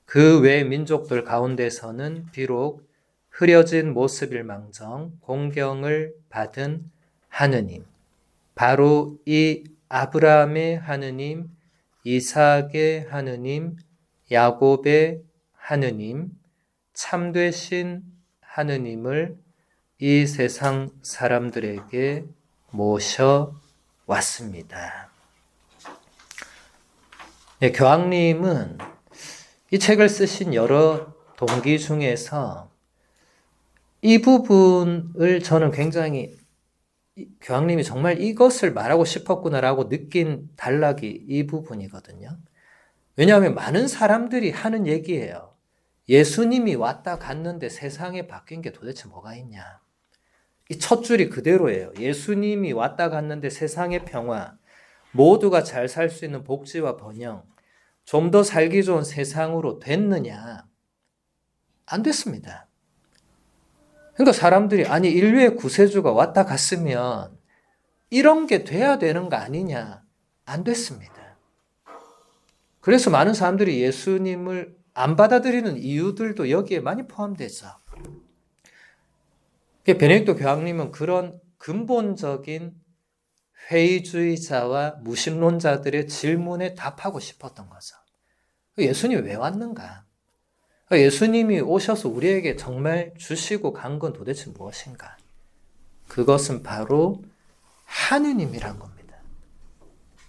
그 외 민족들 가운데서는 비록 흐려진 모습일망정 공경을 받은 하느님, 바로 이 아브라함의 하느님, 이삭의 하느님, 야곱의 하느님, 참되신 하느님을 이 세상 사람들에게 모셔왔습니다. 교황님은 이 책을 쓰신 여러 동기 중에서 이 부분을 저는 굉장히 교황님이 정말 이것을 말하고 싶었구나라고 느낀 단락이 이 부분이거든요. 왜냐하면 많은 사람들이 하는 얘기예요. 예수님이 왔다 갔는데 세상에 바뀐 게 도대체 뭐가 있냐. 이 첫 줄이 그대로예요. 예수님이 왔다 갔는데 세상의 평화, 모두가 잘 살 수 있는 복지와 번영, 좀 더 살기 좋은 세상으로 됐느냐? 안 됐습니다. 그러니까 사람들이 아니 인류의 구세주가 왔다 갔으면 이런 게 돼야 되는 거 아니냐? 안 됐습니다. 그래서 많은 사람들이 예수님을 안 받아들이는 이유들도 여기에 많이 포함되죠. 베네딕토 교황님은 그런 근본적인 회의주의자와 무신론자들의 질문에 답하고 싶었던 거죠. 예수님이 왜 왔는가? 예수님이 오셔서 우리에게 정말 주시고 간 건 도대체 무엇인가? 그것은 바로 하느님이란 겁니다.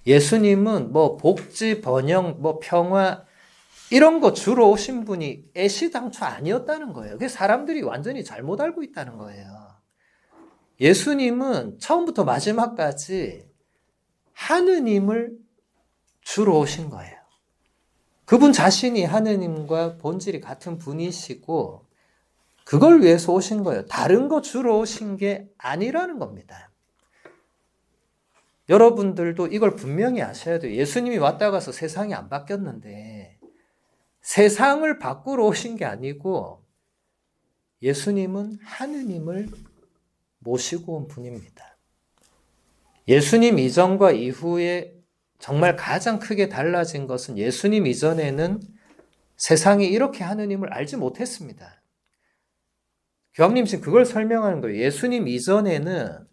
예수님은 복지, 번영, 평화 이런 거 주러 오신 분이 애시당초 아니었다는 거예요. 그게 사람들이 완전히 잘못 알고 있다는 거예요. 예수님은 처음부터 마지막까지 하느님을 주러 오신 거예요. 그분 자신이 하느님과 본질이 같은 분이시고 그걸 위해서 오신 거예요. 다른 거 주러 오신 게 아니라는 겁니다. 여러분들도 이걸 분명히 아셔야 돼요. 예수님이 왔다 가서 세상이 안 바뀌었는데 세상을 바꾸러 오신 게 아니고 예수님은 하느님을 모시고 온 분입니다. 예수님 이전과 이후에 정말 가장 크게 달라진 것은 예수님 이전에는 세상이 이렇게 하느님을 알지 못했습니다. 교황님 지금 그걸 설명하는 거예요. 예수님 이전에는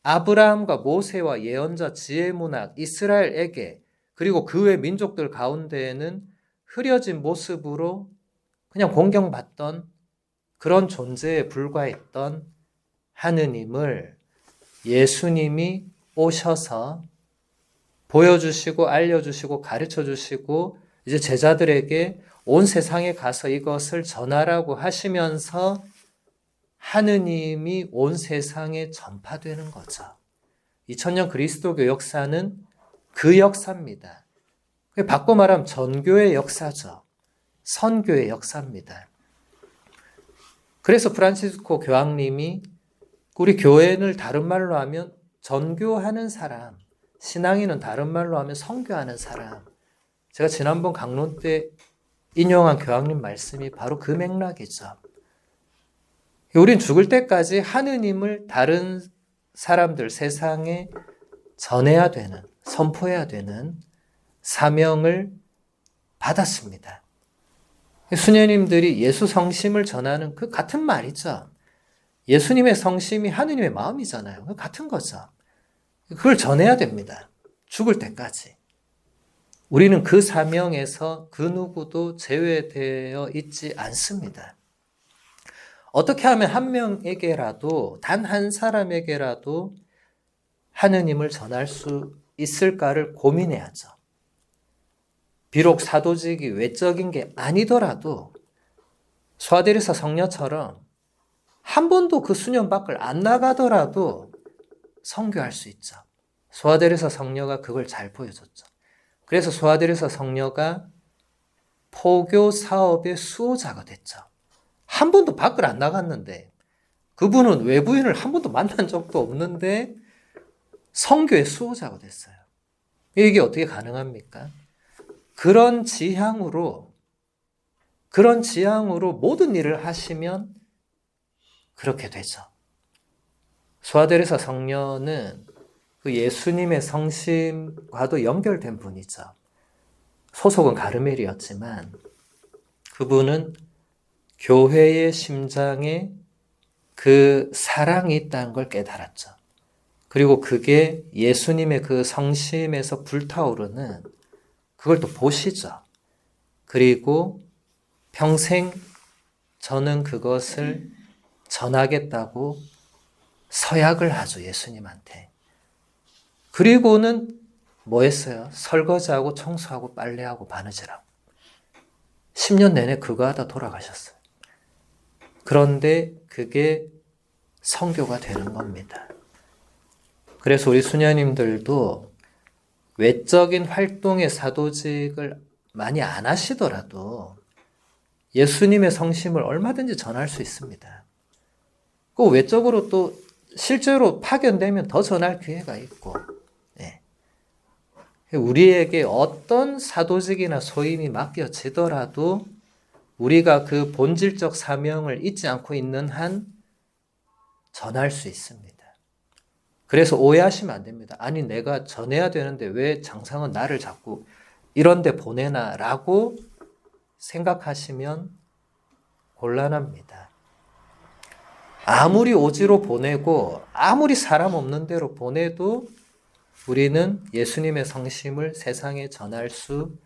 아브라함과 모세와 예언자 지혜문학 이스라엘에게 그리고 그 외 민족들 가운데에는 흐려진 모습으로 그냥 공경받던 그런 존재에 불과했던 하느님을 예수님이 오셔서 보여주시고 알려주시고 가르쳐주시고 이제 제자들에게 온 세상에 가서 이것을 전하라고 하시면서 하느님이 온 세상에 전파되는 거죠. 2000년 그리스도교 역사는 그 역사입니다. 바꿔 말하면 전교의 역사죠. 선교의 역사입니다. 그래서 프란치스코 교황님이 우리 교회를 다른 말로 하면 전교하는 사람, 신앙인은 다른 말로 하면 선교하는 사람. 제가 지난번 강론 때 인용한 교황님 말씀이 바로 그 맥락이죠. 우린 죽을 때까지 하느님을 다른 사람들, 세상에 전해야 되는, 선포해야 되는 사명을 받았습니다. 수녀님들이 예수 성심을 전하는 그 같은 말이죠. 예수님의 성심이 하느님의 마음이잖아요. 같은 거죠. 그걸 전해야 됩니다. 죽을 때까지. 우리는 그 사명에서 그 누구도 제외되어 있지 않습니다. 어떻게 하면 한 명에게라도, 단 한 사람에게라도 하느님을 전할 수 있을까를 고민해야죠. 비록 사도직이 외적인 게 아니더라도 수아데리사 성녀처럼 한 번도 그 수녀 밖을 안 나가더라도 선교할 수 있죠. 수아데리사 성녀가 그걸 잘 보여줬죠. 그래서 수아데리사 성녀가 포교 사업의 수호자가 됐죠. 한 번도 밖을 안 나갔는데, 그분은 외부인을 한 번도 만난 적도 없는데 선교의 수호자가 됐어요. 이게 어떻게 가능합니까? 그런 지향으로 모든 일을 하시면 그렇게 되죠. 수아데리사 성녀는 그 예수님의 성심과도 연결된 분이죠. 소속은 가르멜이었지만 그분은 교회의 심장에 그 사랑이 있다는 걸 깨달았죠. 그리고 그게 예수님의 그 성심에서 불타오르는 그걸 또 보시죠. 그리고 평생 저는 그것을 전하겠다고 서약을 하죠, 예수님한테. 그리고는 뭐 했어요? 설거지하고 청소하고 빨래하고 바느질하고. 10년 내내 그거 하다 돌아가셨어요. 그런데 그게 선교가 되는 겁니다. 그래서 우리 수녀님들도 외적인 활동의 사도직을 많이 안 하시더라도 예수님의 성심을 얼마든지 전할 수 있습니다. 그 외적으로 또 실제로 파견되면 더 전할 기회가 있고, 네. 우리에게 어떤 사도직이나 소임이 맡겨지더라도 우리가 그 본질적 사명을 잊지 않고 있는 한 전할 수 있습니다. 그래서 오해하시면 안 됩니다. 아니 내가 전해야 되는데 왜 장상은 나를 자꾸 이런 데 보내나 라고 생각하시면 곤란합니다. 아무리 오지로 보내고 아무리 사람 없는 데로 보내도 우리는 예수님의 성심을 세상에 전할 수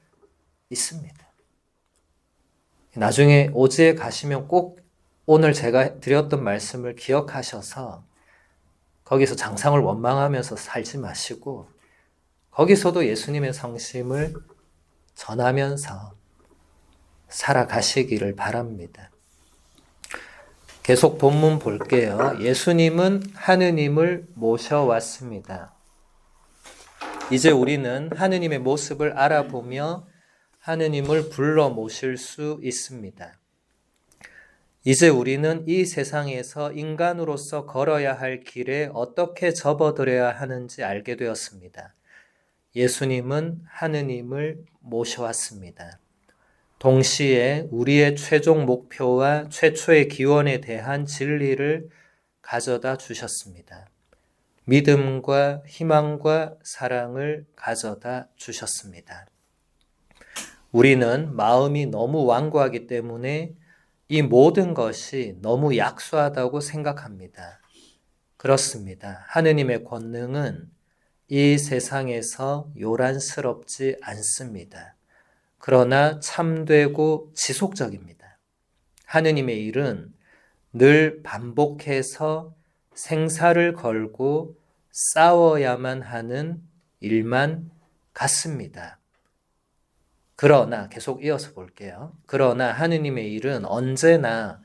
있습니다. 나중에 오지에 가시면 꼭 오늘 제가 드렸던 말씀을 기억하셔서 거기서 장상을 원망하면서 살지 마시고 거기서도 예수님의 성심을 전하면서 살아가시기를 바랍니다. 계속 본문 볼게요. 예수님은 하느님을 모셔왔습니다. 이제 우리는 하느님의 모습을 알아보며 하느님을 불러 모실 수 있습니다. 이제 우리는 이 세상에서 인간으로서 걸어야 할 길에 어떻게 접어들어야 하는지 알게 되었습니다. 예수님은 하느님을 모셔왔습니다. 동시에 우리의 최종 목표와 최초의 기원에 대한 진리를 가져다 주셨습니다. 믿음과 희망과 사랑을 가져다 주셨습니다. 우리는 마음이 너무 완고하기 때문에 이 모든 것이 너무 약소하다고 생각합니다. 그렇습니다. 하느님의 권능은 이 세상에서 요란스럽지 않습니다. 그러나 참되고 지속적입니다. 하느님의 일은 늘 반복해서 생사를 걸고 싸워야만 하는 일만 같습니다. 그러나 계속 이어서 볼게요. 그러나 하느님의 일은 언제나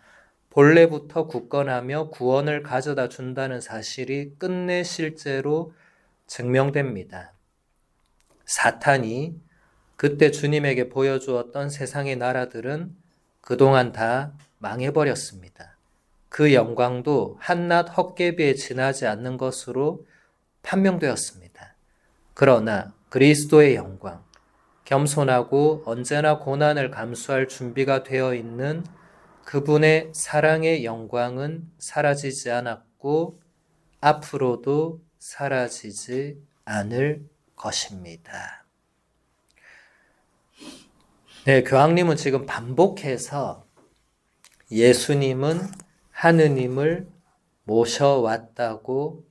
본래부터 굳건하며 구원을 가져다 준다는 사실이 끝내 실제로 증명됩니다. 사탄이 그때 주님에게 보여주었던 세상의 나라들은 그동안 다 망해버렸습니다. 그 영광도 한낱 헛개비에 지나지 않는 것으로 판명되었습니다. 그러나 그리스도의 영광, 겸손하고 언제나 고난을 감수할 준비가 되어 있는 그분의 사랑의 영광은 사라지지 않았고 앞으로도 사라지지 않을 것입니다. 네, 교황님은 지금 반복해서 예수님은 하느님을 모셔왔다고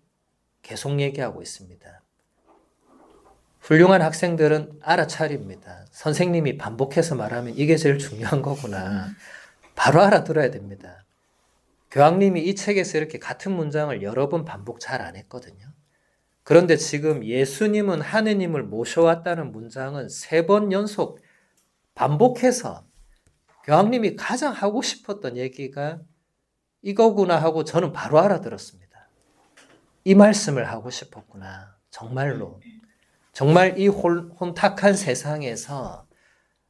계속 얘기하고 있습니다. 훌륭한 학생들은 알아차립니다. 선생님이 반복해서 말하면 이게 제일 중요한 거구나. 바로 알아들어야 됩니다. 교황님이 이 책에서 이렇게 같은 문장을 여러 번 반복 잘 안 했거든요. 그런데 지금 예수님은 하느님을 모셔왔다는 문장은 3번 연속 반복해서 교황님이 가장 하고 싶었던 얘기가 이거구나 하고 저는 바로 알아들었습니다. 이 말씀을 하고 싶었구나. 정말로. 정말 이 혼탁한 세상에서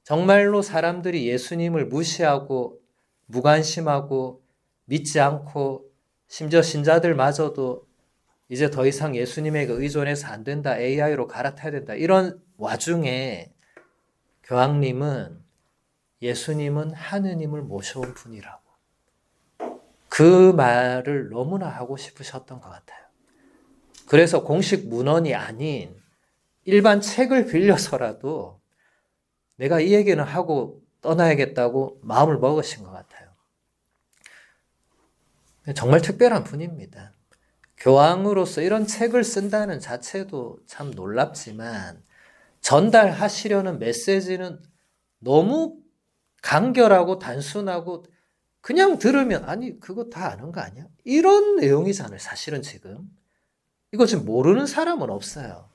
정말로 사람들이 예수님을 무시하고 무관심하고 믿지 않고 심지어 신자들마저도 이제 더 이상 예수님에게 의존해서 안 된다. AI로 갈아타야 된다. 이런 와중에 교황님은 예수님은 하느님을 모셔온 분이라고. 그 말을 너무나 하고 싶으셨던 것 같아요. 그래서 공식 문헌이 아닌 일반 책을 빌려서라도 내가 이 얘기는 하고 떠나야겠다고 마음을 먹으신 것 같아요. 정말 특별한 분입니다. 교황으로서 이런 책을 쓴다는 자체도 참 놀랍지만 전달하시려는 메시지는 너무 간결하고 단순하고 그냥 들으면 아니 그거 다 아는 거 아니야? 이런 내용이잖아요. 사실은 지금. 이거 지금 모르는 사람은 없어요.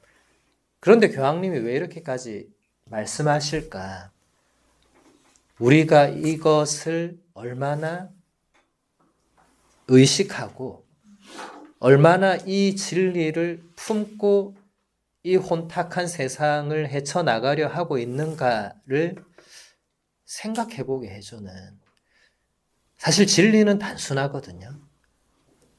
그런데 교황님이 왜 이렇게까지 말씀하실까? 우리가 이것을 얼마나 의식하고 얼마나 이 진리를 품고 이 혼탁한 세상을 헤쳐나가려 하고 있는가를 생각해보게 해주는, 사실 진리는 단순하거든요.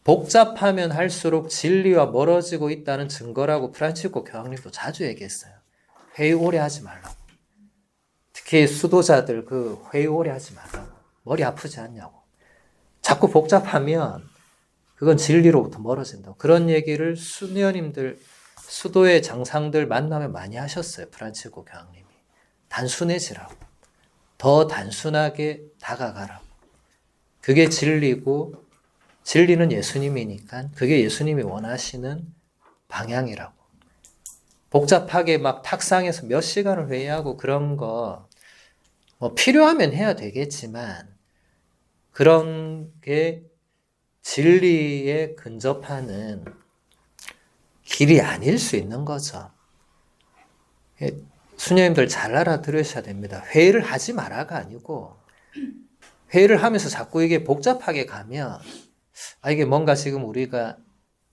복잡하면 할수록 진리와 멀어지고 있다는 증거라고 프란치스코 교황님도 자주 얘기했어요. 회의 오래 하지 말라고. 특히 수도자들 그 회의 오래 하지 말라고. 머리 아프지 않냐고. 자꾸 복잡하면 그건 진리로부터 멀어진다고. 그런 얘기를 수녀님들, 수도의 장상들 만나면 많이 하셨어요. 프란치스코 교황님이. 단순해지라고. 더 단순하게 다가가라고. 그게 진리고 진리는 예수님이니까 그게 예수님이 원하시는 방향이라고. 복잡하게 막 탁상에서 몇 시간을 회의하고 그런 거 뭐 필요하면 해야 되겠지만 그런 게 진리에 근접하는 길이 아닐 수 있는 거죠. 수녀님들 잘 알아들으셔야 됩니다. 회의를 하지 마라가 아니고 회의를 하면서 자꾸 이게 복잡하게 가면 이게 뭔가 지금 우리가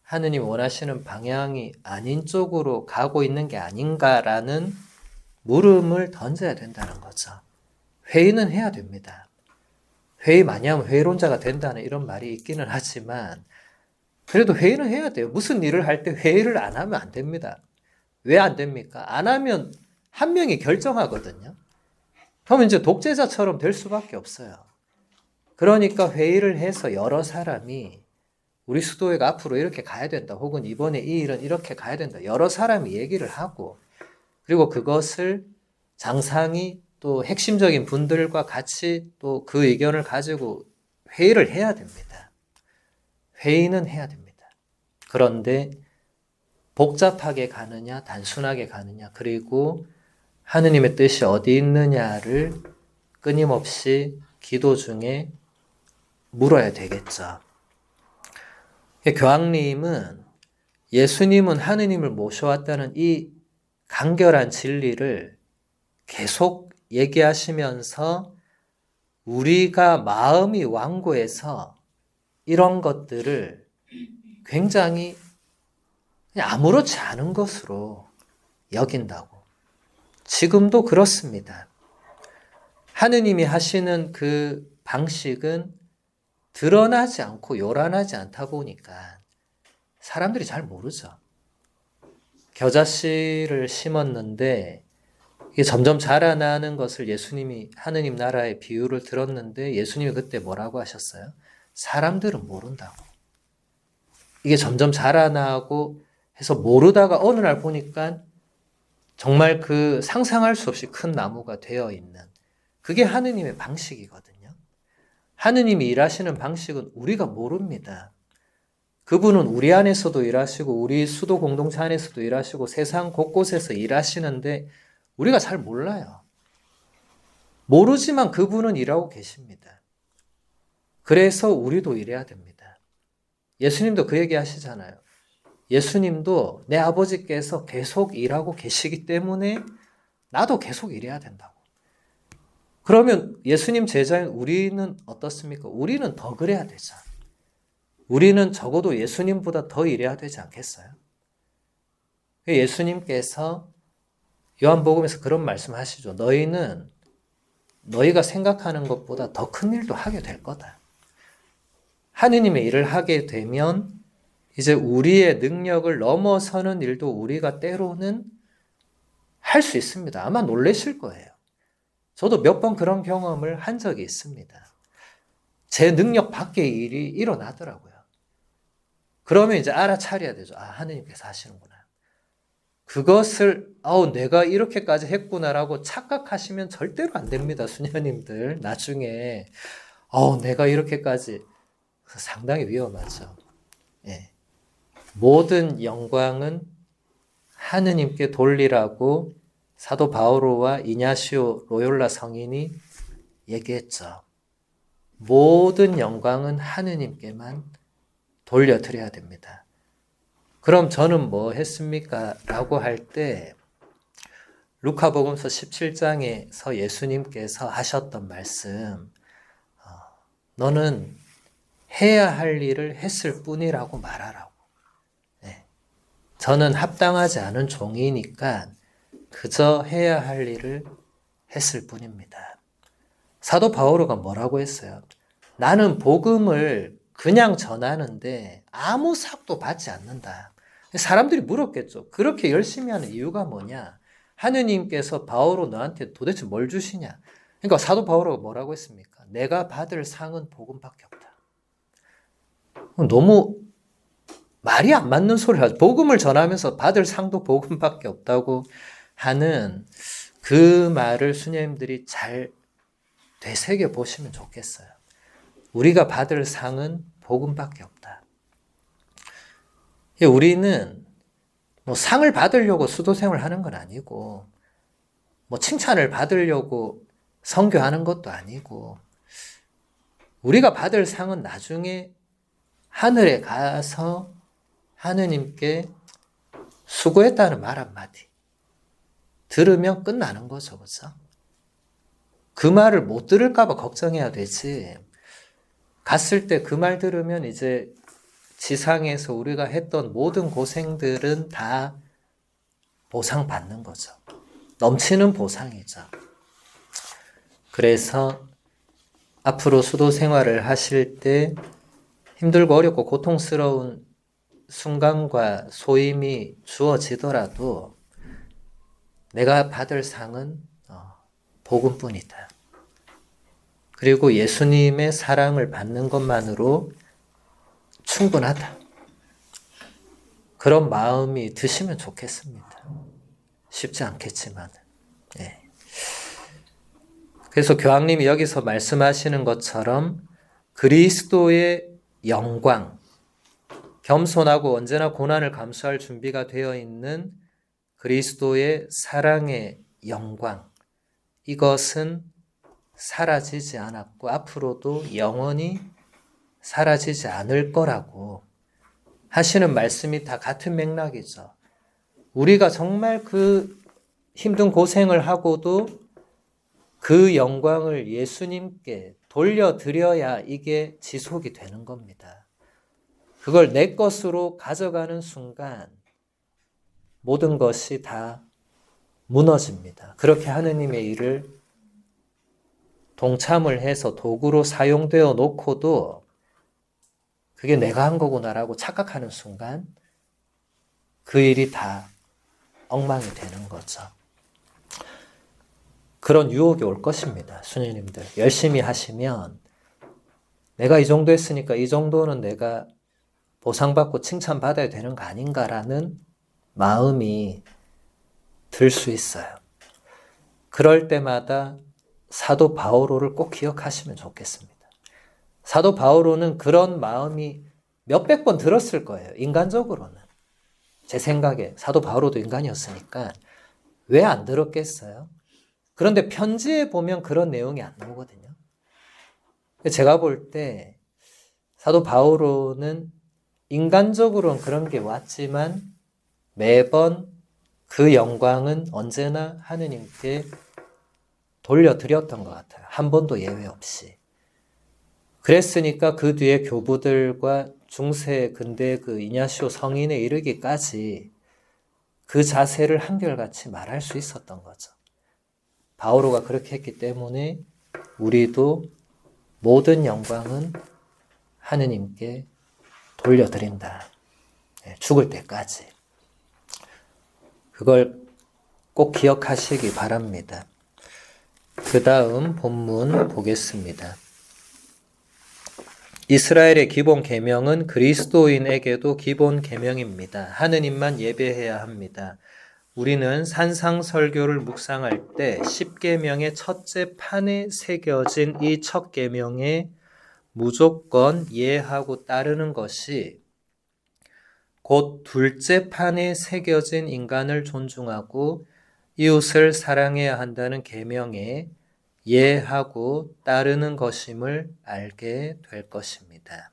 하느님 원하시는 방향이 아닌 쪽으로 가고 있는 게 아닌가라는 물음을 던져야 된다는 거죠. 회의는 해야 됩니다. 회의 많이 하면 회의론자가 된다는 이런 말이 있기는 하지만 그래도 회의는 해야 돼요. 무슨 일을 할 때 회의를 안 하면 안 됩니다. 왜 안 됩니까? 안 하면 한 명이 결정하거든요. 그러면 이제 독재자처럼 될 수밖에 없어요. 그러니까 회의를 해서 여러 사람이 우리 수도회가 앞으로 이렇게 가야 된다. 혹은 이번에 이 일은 이렇게 가야 된다. 여러 사람이 얘기를 하고 그리고 그것을 장상이 또 핵심적인 분들과 같이 또 그 의견을 가지고 회의를 해야 됩니다. 회의는 해야 됩니다. 그런데 복잡하게 가느냐, 단순하게 가느냐, 그리고 하느님의 뜻이 어디 있느냐를 끊임없이 기도 중에 물어야 되겠죠. 교황님은 예수님은 하느님을 모셔왔다는 이 간결한 진리를 계속 얘기하시면서 우리가 마음이 완고해서 이런 것들을 굉장히 그냥 아무렇지 않은 것으로 여긴다고. 지금도 그렇습니다. 하느님이 하시는 그 방식은 드러나지 않고 요란하지 않다 보니까 사람들이 잘 모르죠. 겨자씨를 심었는데 이게 점점 자라나는 것을 예수님이 하느님 나라의 비유를 들었는데 예수님이 그때 뭐라고 하셨어요? 사람들은 모른다고. 이게 점점 자라나고 해서 모르다가 어느 날 보니까 정말 그 상상할 수 없이 큰 나무가 되어 있는 그게 하느님의 방식이거든요. 하느님이 일하시는 방식은 우리가 모릅니다. 그분은 우리 안에서도 일하시고 우리 수도 공동체 안에서도 일하시고 세상 곳곳에서 일하시는데 우리가 잘 몰라요. 모르지만 그분은 일하고 계십니다. 그래서 우리도 일해야 됩니다. 예수님도 그 얘기 하시잖아요. 예수님도 내 아버지께서 계속 일하고 계시기 때문에 나도 계속 일해야 된다고. 그러면 예수님 제자인 우리는 어떻습니까? 우리는 더 그래야 되죠. 우리는 적어도 예수님보다 더 일해야 되지 않겠어요? 예수님께서 요한복음에서 그런 말씀하시죠. 너희는 너희가 생각하는 것보다 더 큰 일도 하게 될 거다. 하느님의 일을 하게 되면 이제 우리의 능력을 넘어서는 일도 우리가 때로는 할 수 있습니다. 아마 놀라실 거예요. 저도 몇 번 그런 경험을 한 적이 있습니다. 제 능력 밖의 일이 일어나더라고요. 그러면 이제 알아차려야 되죠. 아, 하느님께서 하시는구나. 그것을 내가 이렇게까지 했구나라고 착각하시면 절대로 안 됩니다. 수녀님들. 나중에 내가 이렇게까지 상당히 위험하죠. 예. 모든 영광은 하느님께 돌리라고 사도 바오로와 이냐시오 로욜라 성인이 얘기했죠. 모든 영광은 하느님께만 돌려드려야 됩니다. 그럼 저는 뭐 했습니까? 라고 할 때 루카복음서 17장에서 예수님께서 하셨던 말씀, 너는 해야 할 일을 했을 뿐이라고 말하라고. 네. 저는 합당하지 않은 종이니까 그저 해야 할 일을 했을 뿐입니다. 사도 바오로가 뭐라고 했어요? 나는 복음을 그냥 전하는데 아무 삭도 받지 않는다. 사람들이 물었겠죠. 그렇게 열심히 하는 이유가 뭐냐? 하느님께서 바오로 너한테 도대체 뭘 주시냐? 그러니까 사도 바오로가 뭐라고 했습니까? 내가 받을 상은 복음밖에 없다. 너무 말이 안 맞는 소리를 하죠. 복음을 전하면서 받을 상도 복음밖에 없다고 하는 그 말을 수녀님들이 잘 되새겨 보시면 좋겠어요. 우리가 받을 상은 복음밖에 없다. 우리는 뭐 상을 받으려고 수도생활을 하는 건 아니고, 뭐 칭찬을 받으려고 선교하는 것도 아니고, 우리가 받을 상은 나중에 하늘에 가서 하느님께 수고했다는 말 한마디 들으면 끝나는 거죠. 그렇죠? 그 말을 못 들을까 봐 걱정해야 되지. 갔을 때 그 말 들으면 이제 지상에서 우리가 했던 모든 고생들은 다 보상받는 거죠. 넘치는 보상이죠. 그래서 앞으로 수도 생활을 하실 때 힘들고 어렵고 고통스러운 순간과 소임이 주어지더라도 내가 받을 상은 복음뿐이다. 그리고 예수님의 사랑을 받는 것만으로 충분하다. 그런 마음이 드시면 좋겠습니다. 쉽지 않겠지만. 네. 그래서 교황님이 여기서 말씀하시는 것처럼 그리스도의 영광, 겸손하고 언제나 고난을 감수할 준비가 되어 있는 그리스도의 사랑의 영광, 이것은 사라지지 않았고 앞으로도 영원히 사라지지 않을 거라고 하시는 말씀이 다 같은 맥락이죠. 우리가 정말 그 힘든 고생을 하고도 그 영광을 예수님께 돌려드려야 이게 지속이 되는 겁니다. 그걸 내 것으로 가져가는 순간 모든 것이 다 무너집니다. 그렇게 하느님의 일을 동참을 해서 도구로 사용되어 놓고도 그게 내가 한 거구나라고 착각하는 순간 그 일이 다 엉망이 되는 거죠. 그런 유혹이 올 것입니다. 수녀님들. 열심히 하시면 내가 이 정도 했으니까 이 정도는 내가 보상받고 칭찬받아야 되는 거 아닌가라는 마음이 들 수 있어요. 그럴 때마다 사도 바오로를 꼭 기억하시면 좋겠습니다. 사도 바오로는 그런 마음이 몇백 번 들었을 거예요. 인간적으로는. 제 생각에 사도 바오로도 인간이었으니까 왜 안 들었겠어요? 그런데 편지에 보면 그런 내용이 안 나오거든요. 제가 볼 때 사도 바오로는 인간적으로는 그런 게 왔지만 매번 그 영광은 언제나 하느님께 돌려드렸던 것 같아요. 한 번도 예외 없이. 그랬으니까 그 뒤에 교부들과 중세 근대 그 이냐시오 성인에 이르기까지 그 자세를 한결같이 말할 수 있었던 거죠. 바오로가 그렇게 했기 때문에 우리도 모든 영광은 하느님께 돌려드린다. 죽을 때까지. 그걸 꼭 기억하시기 바랍니다. 그 다음 본문 보겠습니다. 이스라엘의 기본 계명은 그리스도인에게도 기본 계명입니다. 하느님만 예배해야 합니다. 우리는 산상설교를 묵상할 때 10계명의 첫째 판에 새겨진 이 첫 계명에 무조건 예하고 따르는 것이 곧 둘째 판에 새겨진 인간을 존중하고 이웃을 사랑해야 한다는 계명에 예하고 따르는 것임을 알게 될 것입니다.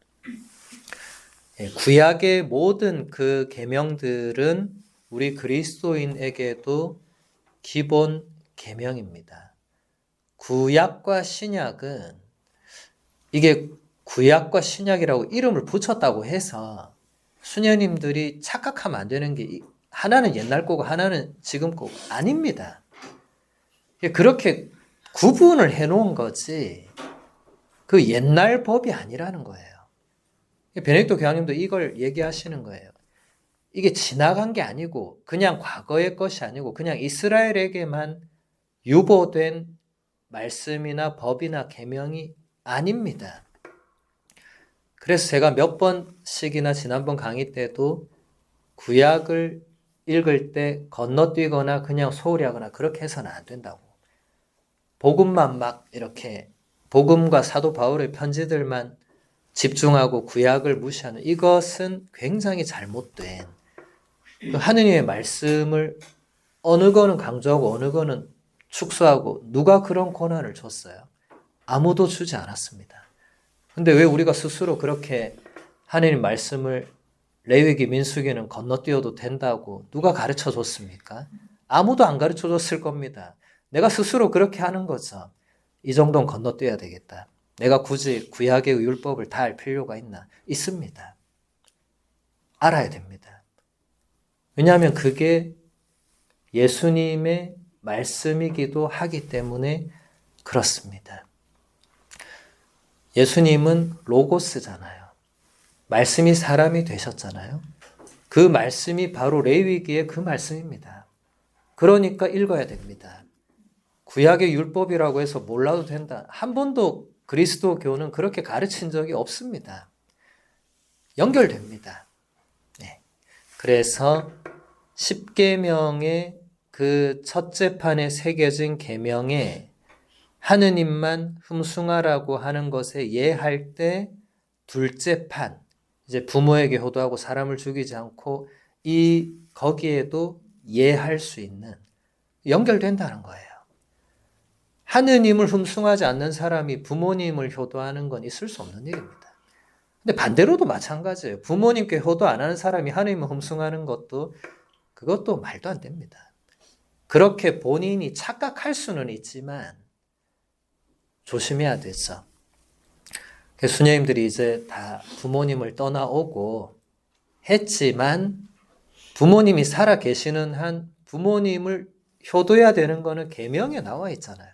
구약의 모든 그 계명들은 우리 그리스도인에게도 기본 계명입니다. 구약과 신약은 이게 구약과 신약이라고 이름을 붙였다고 해서 수녀님들이 착각하면 안 되는 게 하나는 옛날 거고 하나는 지금 거고 아닙니다. 그렇게 구분을 해놓은 거지 그 옛날 법이 아니라는 거예요. 베네딕토 교황님도 이걸 얘기하시는 거예요. 이게 지나간 게 아니고 그냥 과거의 것이 아니고 그냥 이스라엘에게만 유보된 말씀이나 법이나 계명이 아닙니다. 그래서 제가 몇 번씩이나 지난번 강의 때도 구약을 읽을 때 건너뛰거나 그냥 소홀히 하거나 그렇게 해서는 안 된다고. 복음만 막 이렇게 복음과 사도 바울의 편지들만 집중하고 구약을 무시하는 이것은 굉장히 잘못된 하느님의 말씀을 어느 거는 강조하고 어느 거는 축소하고 누가 그런 권한을 줬어요? 아무도 주지 않았습니다. 근데 왜 우리가 스스로 그렇게 하느님 말씀을 레위기 민수기는 건너뛰어도 된다고 누가 가르쳐 줬습니까? 아무도 안 가르쳐 줬을 겁니다. 내가 스스로 그렇게 하는 거죠. 이 정도는 건너뛰어야 되겠다. 내가 굳이 구약의 율법을 다 알 필요가 있나? 있습니다. 알아야 됩니다. 왜냐하면 그게 예수님의 말씀이기도 하기 때문에 그렇습니다. 예수님은 로고스잖아요. 말씀이 사람이 되셨잖아요. 그 말씀이 바로 레위기의 그 말씀입니다. 그러니까 읽어야 됩니다. 구약의 율법이라고 해서 몰라도 된다. 한 번도 그리스도교는 그렇게 가르친 적이 없습니다. 연결됩니다. 네. 그래서 10계명의 그 첫째 판에 새겨진 계명에 하느님만 흠숭하라고 하는 것에 예할 때 둘째 판, 이제 부모에게 효도하고 사람을 죽이지 않고 거기에도 예할 수 있는 연결된다는 거예요. 하느님을 흠숭하지 않는 사람이 부모님을 효도하는 건 있을 수 없는 일입니다. 근데 반대로도 마찬가지예요. 부모님께 효도 안 하는 사람이 하느님을 흠숭하는 그것도 말도 안 됩니다. 그렇게 본인이 착각할 수는 있지만 조심해야 되죠. 수녀님들이 이제 다 부모님을 떠나오고 했지만 부모님이 살아 계시는 한 부모님을 효도해야 되는 거는 계명에 나와 있잖아요.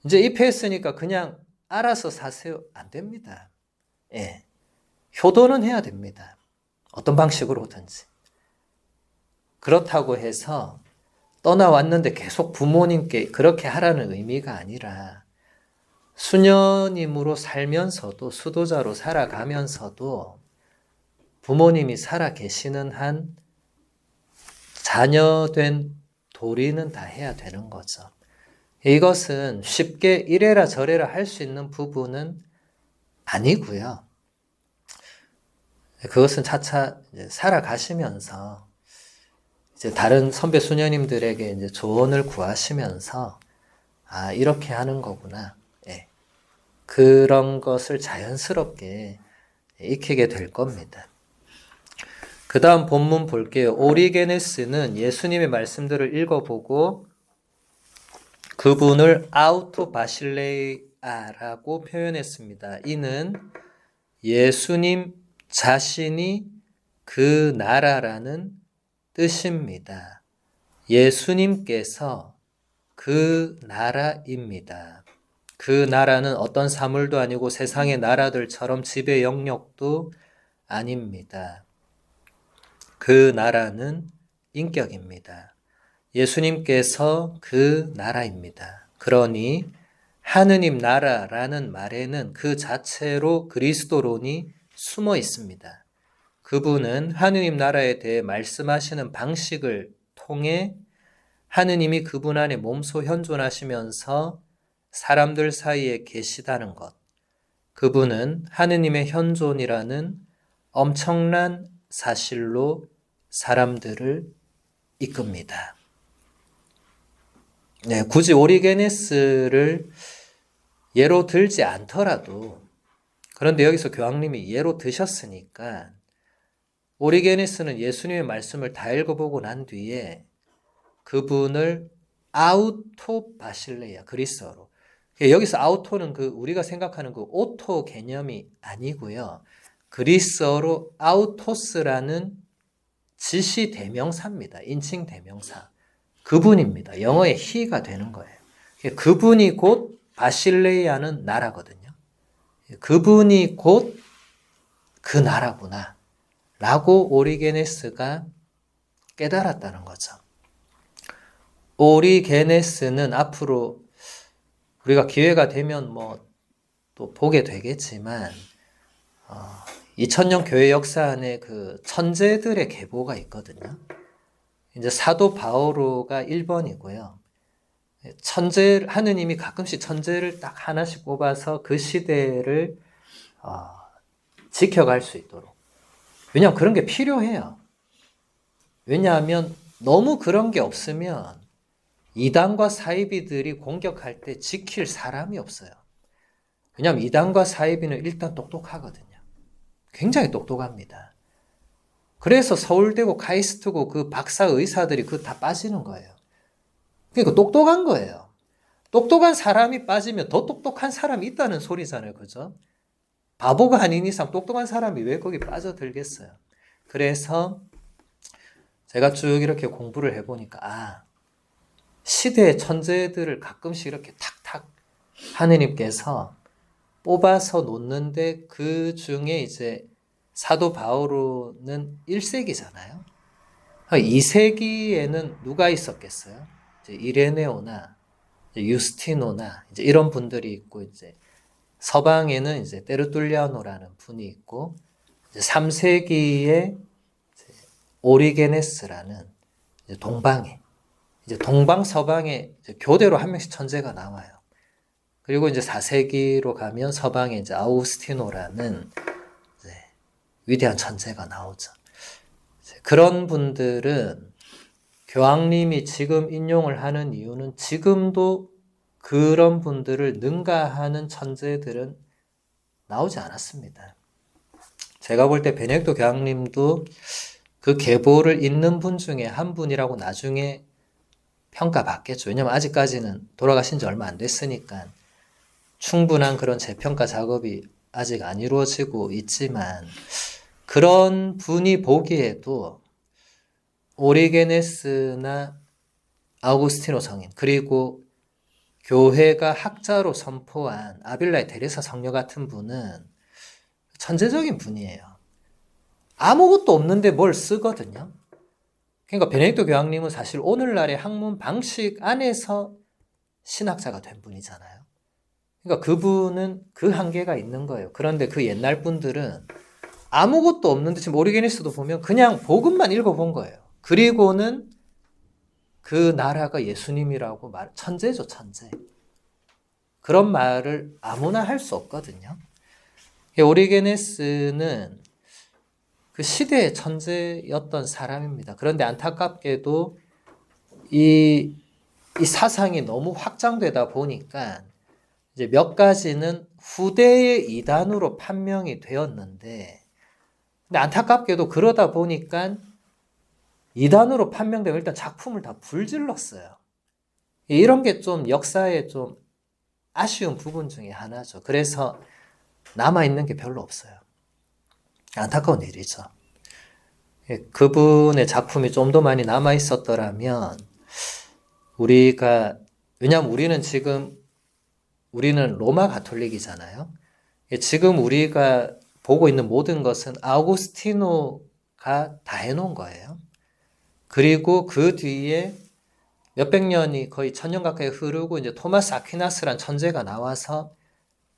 이제 입회했으니까 그냥 알아서 사세요. 안 됩니다. 예. 효도는 해야 됩니다. 어떤 방식으로든지. 그렇다고 해서 떠나왔는데 계속 부모님께 그렇게 하라는 의미가 아니라 수녀님으로 살면서도 수도자로 살아가면서도 부모님이 살아 계시는 한 자녀된 도리는 다 해야 되는 거죠. 이것은 쉽게 이래라 저래라 할 수 있는 부분은 아니고요. 그것은 차차 이제 살아가시면서 이제 다른 선배 수녀님들에게 이제 조언을 구하시면서 아, 이렇게 하는 거구나. 예. 그런 것을 자연스럽게 익히게 될 겁니다. 그 다음 본문 볼게요. 오리게네스는 예수님의 말씀들을 읽어보고 그분을 아우토 바실레이아라고 표현했습니다. 이는 예수님 자신이 그 나라라는 뜻입니다. 예수님께서 그 나라입니다. 그 나라는 어떤 사물도 아니고 세상의 나라들처럼 지배 영역도 아닙니다. 그 나라는 인격입니다. 예수님께서 그 나라입니다. 그러니 하느님 나라라는 말에는 그 자체로 그리스도론이 숨어 있습니다. 그분은 하느님 나라에 대해 말씀하시는 방식을 통해 하느님이 그분 안에 몸소 현존하시면서 사람들 사이에 계시다는 것, 그분은 하느님의 현존이라는 엄청난 사실로 사람들을 이끕니다. 네, 굳이 오리게네스를 예로 들지 않더라도, 그런데 여기서 교황님이 예로 드셨으니까 오리게네스는 예수님의 말씀을 다 읽어보고 난 뒤에 그분을 아우토 바실레야, 그리스어로. 여기서 아우토는 그 우리가 생각하는 그 오토 개념이 아니고요. 그리스어로 아우토스라는 지시 대명사입니다. 인칭 대명사. 그분입니다. 영어의 he가 되는 거예요. 그분이 곧 바실레이아는 나라거든요. 그분이 곧 그 나라구나 라고 오리게네스가 깨달았다는 거죠. 오리게네스는 앞으로 우리가 기회가 되면 뭐 또 보게 되겠지만 2000년 교회 역사 안에 그 천재들의 계보가 있거든요. 이제 사도 바오로가 1번이고요. 하느님이 가끔씩 천재를 딱 하나씩 뽑아서 그 시대를 지켜갈 수 있도록. 왜냐하면 그런 게 필요해요. 왜냐하면 너무 그런 게 없으면 이단과 사이비들이 공격할 때 지킬 사람이 없어요. 왜냐하면 이단과 사이비는 일단 똑똑하거든요. 굉장히 똑똑합니다. 그래서 서울대고 카이스트고 그 박사 의사들이 그 다 빠지는 거예요. 그러니까 똑똑한 거예요. 똑똑한 사람이 빠지면 더 똑똑한 사람이 있다는 소리잖아요. 그죠? 바보가 아닌 이상 똑똑한 사람이 왜 거기 빠져들겠어요? 그래서 제가 쭉 이렇게 공부를 해보니까 시대의 천재들을 가끔씩 이렇게 탁탁 하느님께서 뽑아서 놓는데 그 중에 이제 사도 바오로는 1세기잖아요. 2세기에는 누가 있었겠어요? 이제 이레네오나 유스티노나 이제 이런 분들이 있고, 이제 서방에는 이제 테르툴리아노라는 분이 있고, 이제 3세기에 이제 오리게네스라는 이제 동방에 이제 동방 서방에 이제 교대로 한 명씩 천재가 나와요. 그리고 이제 4세기로 가면 서방에 이제 아우구스티노라는 이제 위대한 천재가 나오죠. 그런 분들은 교황님이 지금 인용을 하는 이유는 지금도 그런 분들을 능가하는 천재들은 나오지 않았습니다. 제가 볼 때 베네딕토 교황님도 그 계보를 잇는 분 중에 한 분이라고 나중에 평가받겠죠. 왜냐하면 아직까지는 돌아가신 지 얼마 안 됐으니까 충분한 그런 재평가 작업이 아직 안 이루어지고 있지만, 그런 분이 보기에도 오리게네스나 아우구스티노 성인, 그리고 교회가 학자로 선포한 아빌라의 데레사 성녀 같은 분은 천재적인 분이에요. 아무것도 없는데 뭘 쓰거든요. 그러니까 베네딕토 교황님은 사실 오늘날의 학문 방식 안에서 신학자가 된 분이잖아요. 그러니까 그분은 그 한계가 있는 거예요. 그런데 그 옛날 분들은 아무것도 없는데, 지금 오리게네스도 보면 그냥 복음만 읽어본 거예요. 그리고는 그 나라가 예수님이라고 천재죠, 천재. 그런 말을 아무나 할 수 없거든요. 오리게네스는 그 시대의 천재였던 사람입니다. 그런데 안타깝게도 이 사상이 너무 확장되다 보니까 이제 몇 가지는 후대의 이단으로 판명이 되었는데, 근데 안타깝게도 그러다 보니까 이단으로 판명되고 일단 작품을 다 불질렀어요. 이런 게 좀 역사에 좀 아쉬운 부분 중에 하나죠. 그래서 남아있는 게 별로 없어요. 안타까운 일이죠. 그분의 작품이 좀 더 많이 남아있었더라면 왜냐하면 우리는 로마 가톨릭이잖아요. 지금 우리가 보고 있는 모든 것은 아우구스티노가 다 해놓은 거예요. 그리고 그 뒤에 몇백 년이 거의 1000년 가까이 흐르고 이제 토마스 아퀴나스란 천재가 나와서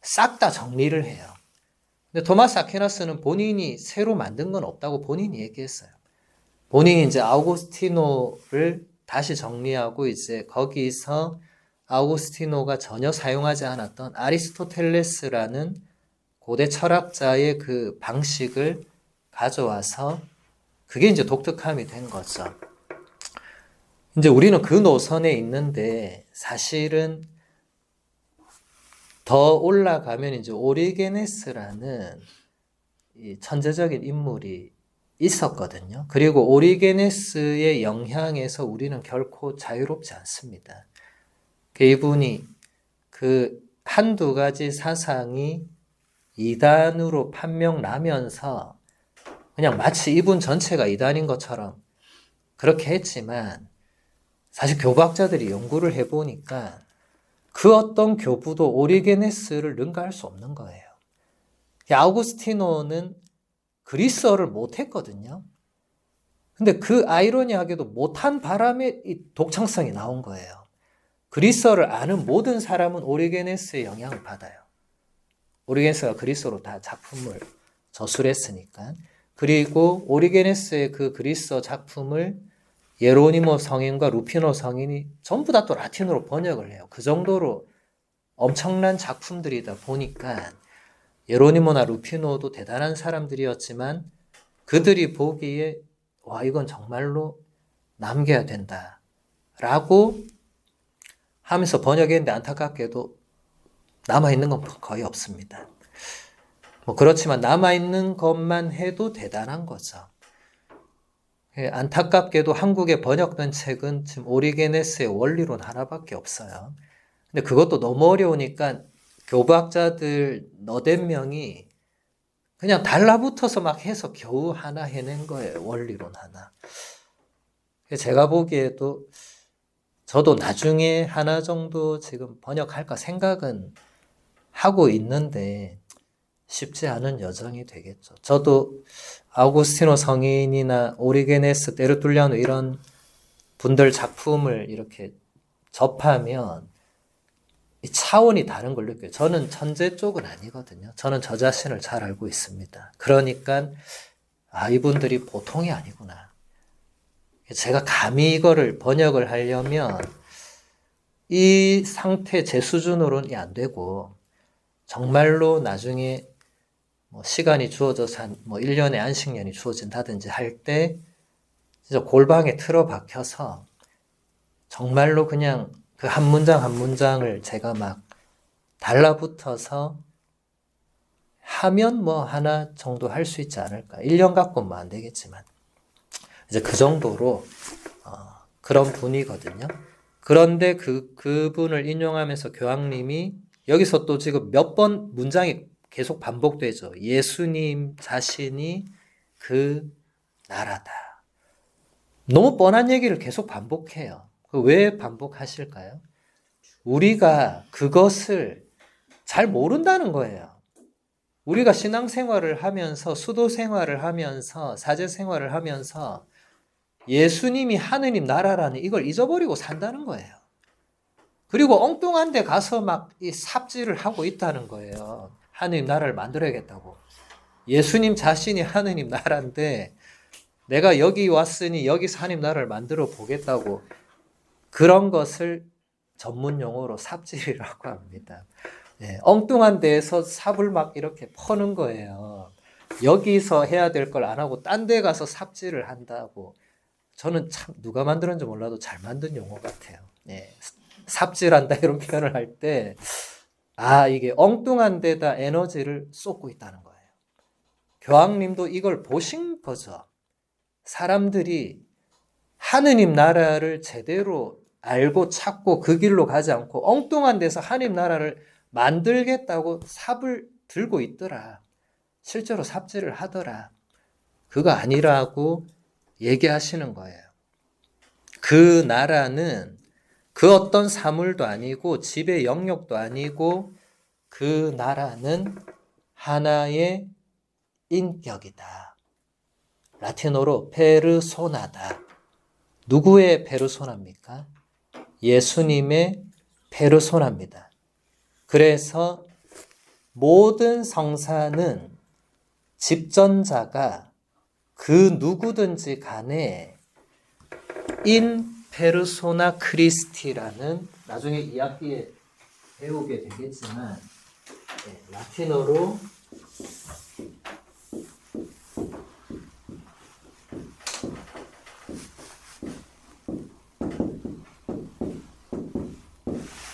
싹 다 정리를 해요. 근데 토마스 아퀴나스는 본인이 새로 만든 건 없다고 본인이 얘기했어요. 본인이 이제 아우구스티노를 다시 정리하고 이제 거기서 아우구스티노가 전혀 사용하지 않았던 아리스토텔레스라는 고대 철학자의 그 방식을 가져와서 그게 이제 독특함이 된 거죠. 이제 우리는 그 노선에 있는데 사실은 더 올라가면 이제 오리게네스라는 이 천재적인 인물이 있었거든요. 그리고 오리게네스의 영향에서 우리는 결코 자유롭지 않습니다. 이분이 그 한두 가지 사상이 이단으로 판명 나면서 그냥 마치 이분 전체가 이단인 것처럼 그렇게 했지만 사실 교부학자들이 연구를 해보니까 그 어떤 교부도 오리게네스를 능가할 수 없는 거예요. 아우구스티노는 그리스어를 못했거든요. 근데 그 아이러니하게도 못한 바람에 이 독창성이 나온 거예요. 그리스어를 아는 모든 사람은 오리게네스의 영향을 받아요. 오리게네스가 그리스어로 다 작품을 저술했으니까. 그리고 오리게네스의 그 그리스어 작품을 예로니모 성인과 루피노 성인이 전부 다 또 라틴어로 번역을 해요. 그 정도로 엄청난 작품들이다 보니까 예로니모나 루피노도 대단한 사람들이었지만 그들이 보기에 와 이건 정말로 남겨야 된다 라고 하면서 번역했는데 안타깝게도 남아있는 건 거의 없습니다. 그렇지만 남아있는 것만 해도 대단한 거죠. 안타깝게도 한국에 번역된 책은 지금 오리게네스의 원리론 하나밖에 없어요. 근데 그것도 너무 어려우니까 교부학자들 너댓 명이 그냥 달라붙어서 막 해서 겨우 하나 해낸 거예요. 원리론 하나. 제가 보기에도 저도 나중에 하나 정도 지금 번역할까 생각은 하고 있는데 쉽지 않은 여정이 되겠죠. 저도 아우구스티노 성인이나 오리게네스, 테르툴리아노 이런 분들 작품을 이렇게 접하면 이 차원이 다른 걸 느껴요. 저는 천재 쪽은 아니거든요. 저는 저 자신을 잘 알고 있습니다. 그러니까 이분들이 보통이 아니구나. 제가 감히 이거를 번역을 하려면 이 상태 제 수준으로는 안 되고 정말로 나중에 시간이 주어져서 한 1년의 안식년이 주어진다든지 할 때 진짜 골방에 틀어박혀서 정말로 그냥 그 한 문장 한 문장을 제가 막 달라붙어서 하면 하나 정도 할 수 있지 않을까. 1년 갖고는 안 되겠지만 이제 그 정도로 그런 분이거든요. 그런데 그분을 인용하면서 교황님이 여기서 또 지금 몇 번 문장이 계속 반복되죠. 예수님 자신이 그 나라다. 너무 뻔한 얘기를 계속 반복해요. 왜 반복하실까요? 우리가 그것을 잘 모른다는 거예요. 우리가 신앙생활을 하면서 수도 생활을 하면서 사제 생활을 하면서 예수님이 하느님 나라라는 이걸 잊어버리고 산다는 거예요. 그리고 엉뚱한 데 가서 막 이 삽질을 하고 있다는 거예요. 하느님 나라를 만들어야겠다고. 예수님 자신이 하느님 나라인데 내가 여기 왔으니 여기서 하느님 나라를 만들어 보겠다고 그런 것을 전문 용어로 삽질이라고 합니다. 엉뚱한 데에서 삽을 막 이렇게 퍼는 거예요. 여기서 해야 될 걸 안 하고 딴 데 가서 삽질을 한다고, 저는 참 누가 만들었는지 몰라도 잘 만든 용어 같아요. 예, 삽질한다 이런 표현을 할 때, 이게 엉뚱한 데다 에너지를 쏟고 있다는 거예요. 교황님도 이걸 보신 거죠. 사람들이 하느님 나라를 제대로 알고 찾고 그 길로 가지 않고 엉뚱한 데서 하느님 나라를 만들겠다고 삽을 들고 있더라. 실제로 삽질을 하더라. 그거 아니라고 얘기하시는 거예요. 그 나라는 그 어떤 사물도 아니고 지배 영역도 아니고 그 나라는 하나의 인격이다. 라틴어로 페르소나다. 누구의 페르소나입니까? 예수님의 페르소나입니다. 그래서 모든 성사는 집전자가 그 누구든지 간에 인 페르소나 크리스티라는, 나중에 2학기에 배우게 되겠지만 라틴어로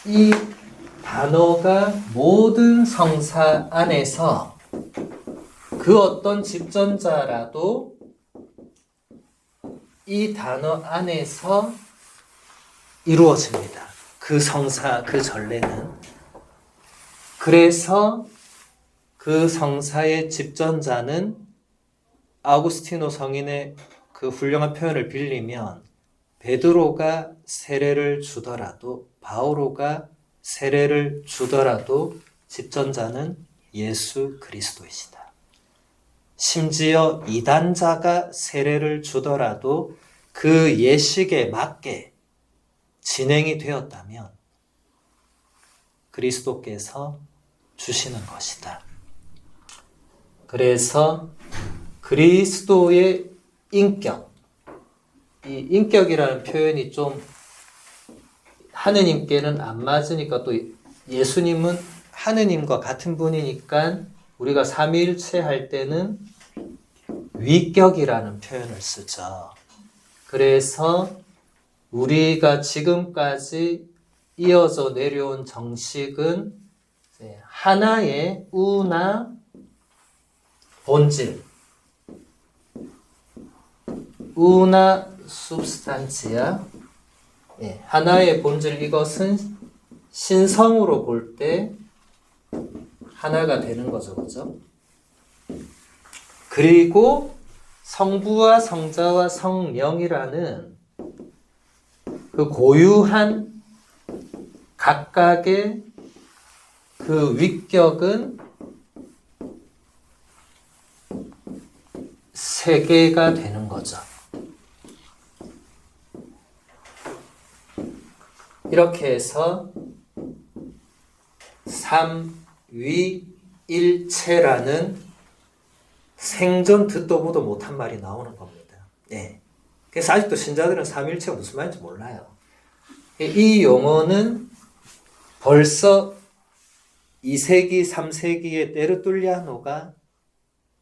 이 단어가 모든 성사 안에서 그 어떤 집전자라도 이 단어 안에서 이루어집니다. 그 성사, 그 전례는. 그래서 그 성사의 집전자는 아우구스티노 성인의 그 훌륭한 표현을 빌리면 베드로가 세례를 주더라도, 바오로가 세례를 주더라도 집전자는 예수 그리스도이시다. 심지어 이단자가 세례를 주더라도 그 예식에 맞게 진행이 되었다면 그리스도께서 주시는 것이다. 그래서 그리스도의 인격, 이 인격이라는 표현이 좀 하느님께는 안 맞으니까, 또 예수님은 하느님과 같은 분이니까 우리가 삼위일체 할 때는 위격이라는 표현을 쓰죠. 그래서 우리가 지금까지 이어져 내려온 정식은 하나의 우나 본질, 우나 substantia, 하나의 본질, 이것은 신성으로 볼 때 하나가 되는 거죠. 그죠? 그리고 성부와 성자와 성령이라는 그 고유한 각각의 그 위격은 세 개가 되는 거죠. 이렇게 해서 삼위일체라는 생전 듣도 보도 못한 말이 나오는 겁니다. 그래서 아직도 신자들은 삼위일체가 무슨 말인지 몰라요. 이 용어는 벌써 2세기, 3세기에 테르툴리아노가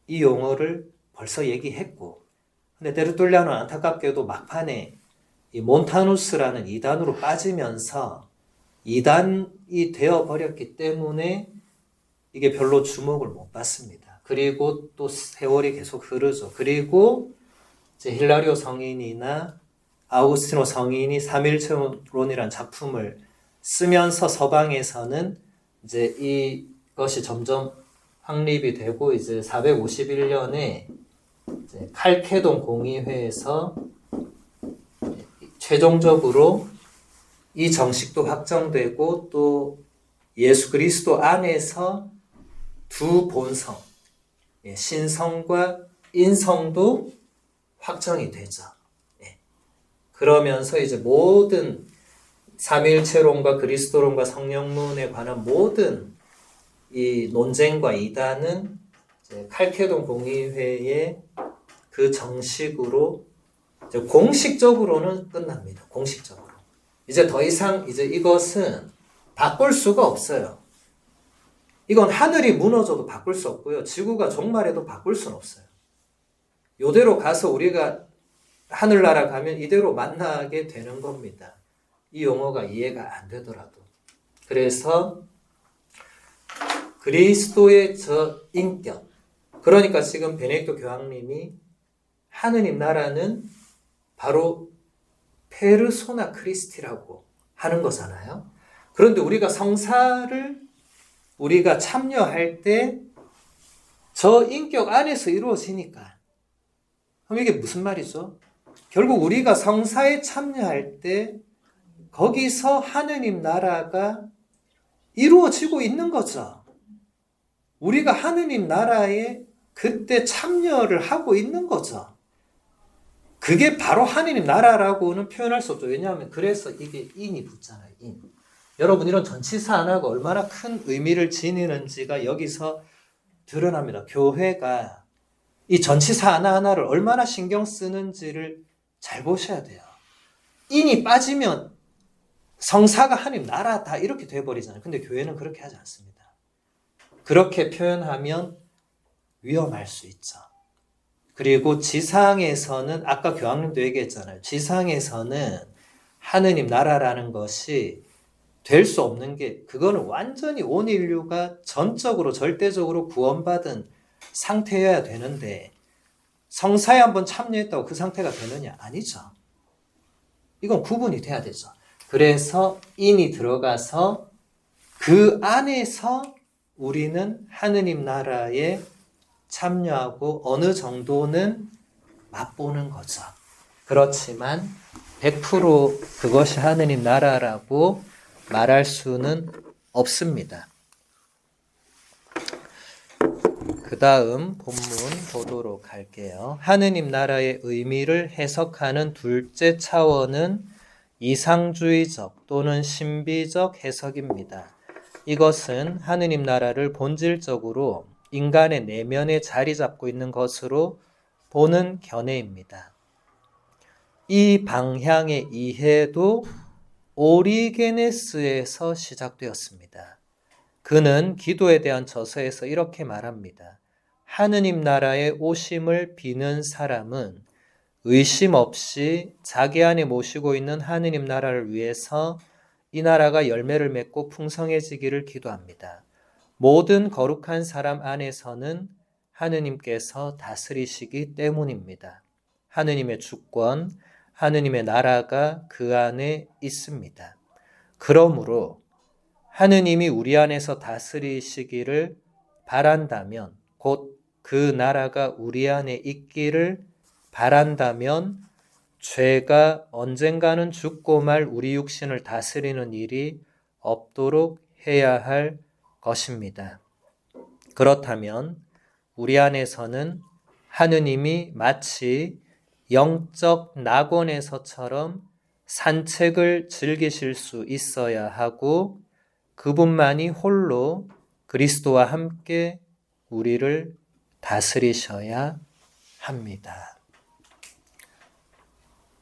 이 용어를 벌써 얘기했고, 근데 테르툴리아노는 안타깝게도 막판에 이 몬타누스라는 이단으로 빠지면서 이단이 되어버렸기 때문에 이게 별로 주목을 못 받습니다. 그리고 또 세월이 계속 흐르죠. 그리고 이제 힐라리오 성인이나 아우구스티노 성인이 삼일체론이라는 작품을 쓰면서 서방에서는 이제 이것이 점점 확립이 되고, 이제 451년에 이제 칼케돈 공의회에서 최종적으로 이 정식도 확정되고, 또 예수 그리스도 안에서 두 본성, 신성과 인성도 확정이 되죠. 그러면서 이제 모든 삼위일체론과 그리스도론과 성령론에 관한 모든 이 논쟁과 이단은 이제 칼케돈 공의회의 그 정식으로 이제 공식적으로는 끝납니다. 공식적으로. 이제 더 이상 이제 이것은 바꿀 수가 없어요. 이건 하늘이 무너져도 바꿀 수 없고요. 지구가 종말해도 바꿀 수는 없어요. 이대로 가서 우리가 하늘나라 가면 이대로 만나게 되는 겁니다. 이 용어가 이해가 안 되더라도. 그래서 그리스도의 저 인격, 그러니까 지금 베네딕토 교황님이 하느님 나라는 바로 페르소나 크리스티라고 하는 거잖아요. 그런데 우리가 성사를 우리가 참여할 때 저 인격 안에서 이루어지니까. 그럼 이게 무슨 말이죠? 결국 우리가 성사에 참여할 때 거기서 하느님 나라가 이루어지고 있는 거죠. 우리가 하느님 나라에 그때 참여를 하고 있는 거죠. 그게 바로 하느님 나라라고는 표현할 수 없죠. 왜냐하면 그래서 이게 인이 붙잖아요. 인. 여러분 이런 전치사 하나가 얼마나 큰 의미를 지니는지가 여기서 드러납니다. 교회가 이 전치사 하나하나를 얼마나 신경 쓰는지를 잘 보셔야 돼요. 인이 빠지면 성사가 하나님 나라다 이렇게 돼버리잖아요. 근데 교회는 그렇게 하지 않습니다. 그렇게 표현하면 위험할 수 있죠. 그리고 지상에서는 아까 교황님도 얘기했잖아요. 지상에서는 하느님 나라라는 것이 될 수 없는 게 그거는 완전히 온 인류가 전적으로 절대적으로 구원받은 상태여야 되는데 성사에 한번 참여했다고 그 상태가 되느냐? 아니죠. 이건 구분이 돼야 되죠. 그래서 인이 들어가서 그 안에서 우리는 하느님 나라에 참여하고 어느 정도는 맛보는 거죠. 그렇지만 100% 그것이 하느님 나라라고 말할 수는 없습니다. 그 다음 본문 보도록 할게요. 하느님 나라의 의미를 해석하는 둘째 차원은 이상주의적 또는 신비적 해석입니다. 이것은 하느님 나라를 본질적으로 인간의 내면에 자리 잡고 있는 것으로 보는 견해입니다. 이 방향의 이해도 오리게네스에서 시작되었습니다. 그는 기도에 대한 저서에서 이렇게 말합니다. 하느님 나라의 오심을 비는 사람은 의심 없이 자기 안에 모시고 있는 하느님 나라를 위해서 이 나라가 열매를 맺고 풍성해지기를 기도합니다. 모든 거룩한 사람 안에서는 하느님께서 다스리시기 때문입니다. 하느님의 주권, 하느님의 나라가 그 안에 있습니다. 그러므로 하느님이 우리 안에서 다스리시기를 바란다면, 곧 그 나라가 우리 안에 있기를 바란다면 죄가 언젠가는 죽고 말 우리 육신을 다스리는 일이 없도록 해야 할 것입니다. 그렇다면 우리 안에서는 하느님이 마치 영적 낙원에서처럼 산책을 즐기실 수 있어야 하고 그분만이 홀로 그리스도와 함께 우리를 다스리셔야 합니다.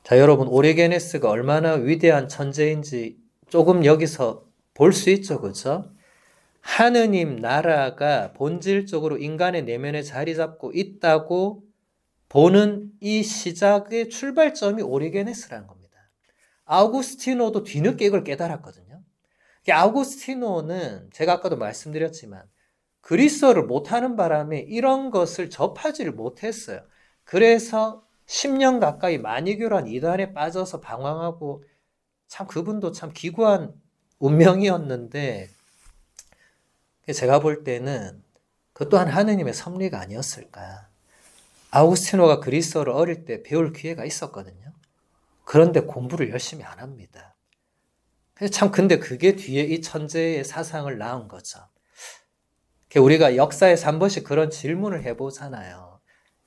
자, 여러분 오리게네스가 얼마나 위대한 천재인지 조금 여기서 볼 수 있죠, 그렇죠? 하느님 나라가 본질적으로 인간의 내면에 자리 잡고 있다고 보는 이 시작의 출발점이 오리게네스라는 겁니다. 아우구스티노도 뒤늦게 이걸 깨달았거든요. 아우구스티노는 제가 아까도 말씀드렸지만 그리스어를 못하는 바람에 이런 것을 접하지를 못했어요. 그래서 10년 가까이 만이교란 이단에 빠져서 방황하고 참 그분도 참 기구한 운명이었는데 제가 볼 때는 그 또한 하느님의 섭리가 아니었을까. 아우구스티노가 그리스어를 어릴 때 배울 기회가 있었거든요. 그런데 공부를 열심히 안 합니다. 참 근데 그게 뒤에 이 천재의 사상을 낳은 거죠. 우리가 역사에서 한 번씩 그런 질문을 해보잖아요.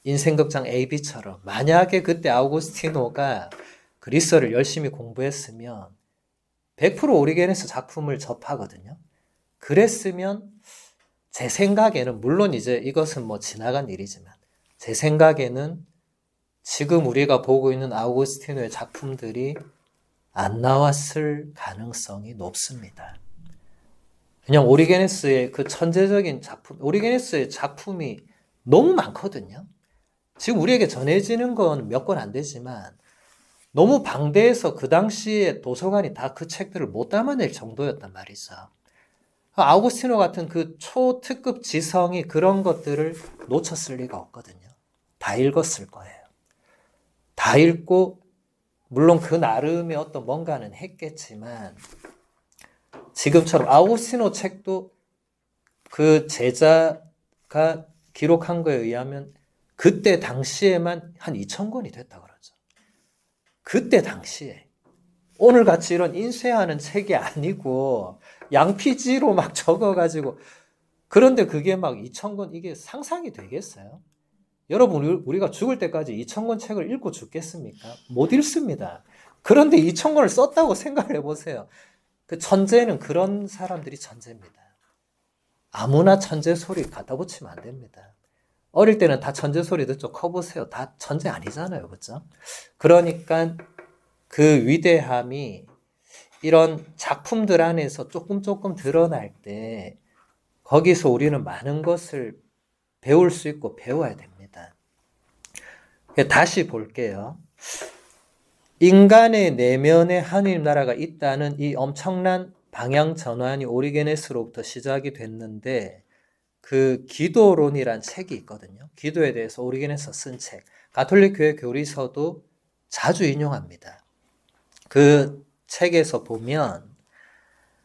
인생극장 AB처럼 만약에 그때 아우구스티노가 그리스어를 열심히 공부했으면 100% 오리게네스 작품을 접하거든요. 그랬으면 제 생각에는 물론 이제 이것은 뭐 지나간 일이지만 제 생각에는 지금 우리가 보고 있는 아우구스티노의 작품들이 안 나왔을 가능성이 높습니다. 그냥 오리게네스의 그 천재적인 작품, 오리게네스의 작품이 너무 많거든요. 지금 우리에게 전해지는 건 몇 권 안 되지만 너무 방대해서 그 당시에 도서관이 다 그 책들을 못 담아낼 정도였단 말이죠. 아우구스티노 같은 그 초특급 지성이 그런 것들을 놓쳤을 리가 없거든요. 다 읽었을 거예요. 다 읽고 물론 그 나름의 어떤 뭔가는 했겠지만 지금처럼 아우구스티노 책도 그 제자가 기록한 거에 의하면 그때 당시에만 한 2,000권이 됐다 그러죠. 그때 당시에. 오늘 같이 이런 인쇄하는 책이 아니고 양피지로 막 적어가지고 그런데 그게 막 2,000권 이게 상상이 되겠어요? 여러분 우리가 죽을 때까지 2,000권 책을 읽고 죽겠습니까? 못 읽습니다. 그런데 2,000권을 썼다고 생각을 해보세요. 그 천재는 그런 사람들이 천재입니다. 아무나 천재 소리 갖다 붙이면 안 됩니다. 어릴 때는 다 천재 소리 듣죠. 커보세요. 다 천재 아니잖아요. 그렇죠? 그러니까 그 위대함이 이런 작품들 안에서 조금 드러날 때 거기서 우리는 많은 것을 배울 수 있고 배워야 됩니다. 다시 볼게요. 인간의 내면에 하느님 나라가 있다는 이 엄청난 방향 전환이 오리게네스로부터 시작이 됐는데 그 기도론이란 책이 있거든요. 기도에 대해서 오리게네스가 쓴 책. 가톨릭 교회 교리서도 자주 인용합니다. 그 책에서 보면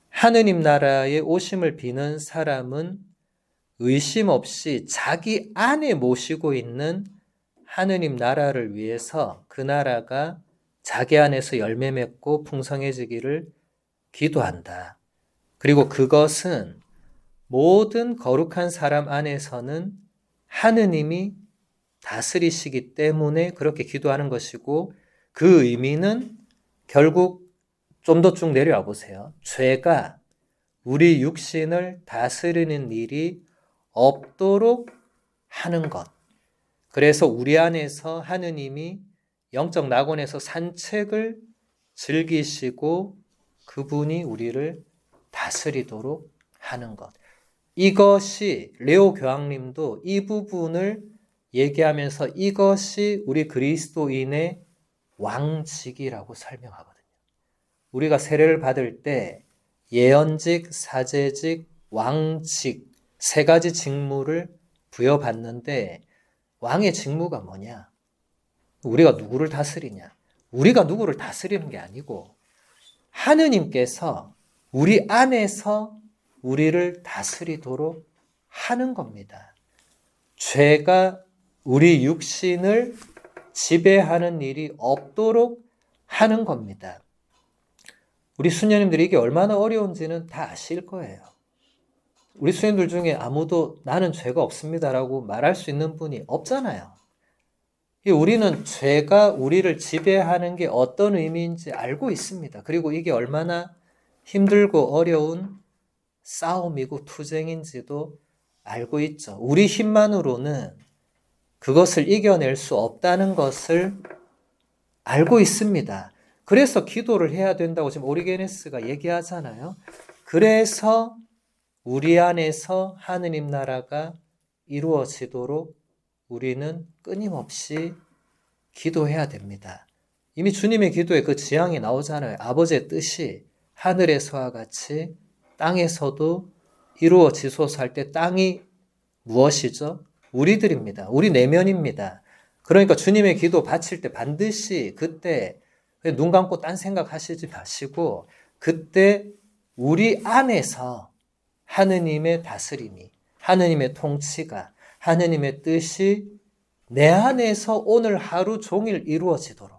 하느님 나라의 오심을 비는 사람은 의심 없이 자기 안에 모시고 있는 하느님 나라를 위해서 그 나라가 자기 안에서 열매 맺고 풍성해지기를 기도한다. 그리고 그것은 모든 거룩한 사람 안에서는 하느님이 다스리시기 때문에 그렇게 기도하는 것이고 그 의미는 결국 좀 더 쭉 내려와 보세요. 죄가 우리 육신을 다스리는 일이 없도록 하는 것. 그래서 우리 안에서 하느님이 영적 낙원에서 산책을 즐기시고 그분이 우리를 다스리도록 하는 것. 이것이 레오 교황님도 이 부분을 얘기하면서 이것이 우리 그리스도인의 왕직이라고 설명하거든요. 우리가 세례를 받을 때 예언직, 사제직, 왕직 세 가지 직무를 부여받는데 왕의 직무가 뭐냐? 우리가 누구를 다스리냐? 우리가 누구를 다스리는 게 아니고 하느님께서 우리 안에서 우리를 다스리도록 하는 겁니다. 죄가 우리 육신을 지배하는 일이 없도록 하는 겁니다. 우리 수녀님들이 이게 얼마나 어려운지는 다 아실 거예요. 우리 수녀님들 중에 아무도 나는 죄가 없습니다라고 말할 수 있는 분이 없잖아요. 우리는 죄가 우리를 지배하는 게 어떤 의미인지 알고 있습니다. 그리고 이게 얼마나 힘들고 어려운 싸움이고 투쟁인지도 알고 있죠. 우리 힘만으로는 그것을 이겨낼 수 없다는 것을 알고 있습니다. 그래서 기도를 해야 된다고 지금 오리게네스가 얘기하잖아요. 그래서 우리 안에서 하느님 나라가 이루어지도록 우리는 끊임없이 기도해야 됩니다. 이미 주님의 기도에 그 지향이 나오잖아요. 아버지의 뜻이 하늘에서와 같이 땅에서도 이루어지소서 할 때 땅이 무엇이죠? 우리들입니다. 우리 내면입니다. 그러니까 주님의 기도 바칠 때 반드시 그때 눈 감고 딴 생각 하시지 마시고 그때 우리 안에서 하느님의 다스림이, 하느님의 통치가, 하느님의 뜻이 내 안에서 오늘 하루 종일 이루어지도록.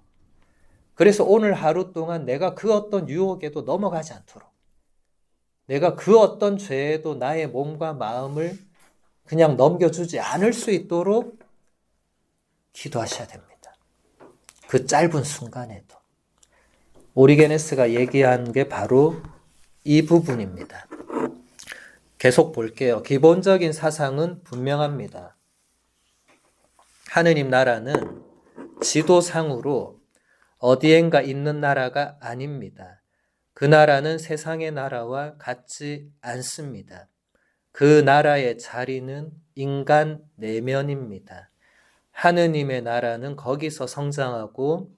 그래서 오늘 하루 동안 내가 그 어떤 유혹에도 넘어가지 않도록. 내가 그 어떤 죄에도 나의 몸과 마음을 그냥 넘겨주지 않을 수 있도록 기도하셔야 됩니다. 그 짧은 순간에도. 오리게네스가 얘기한 게 바로 이 부분입니다. 계속 볼게요. 기본적인 사상은 분명합니다. 하느님 나라는 지도상으로 어디엔가 있는 나라가 아닙니다. 그 나라는 세상의 나라와 같지 않습니다. 그 나라의 자리는 인간 내면입니다. 하느님의 나라는 거기서 성장하고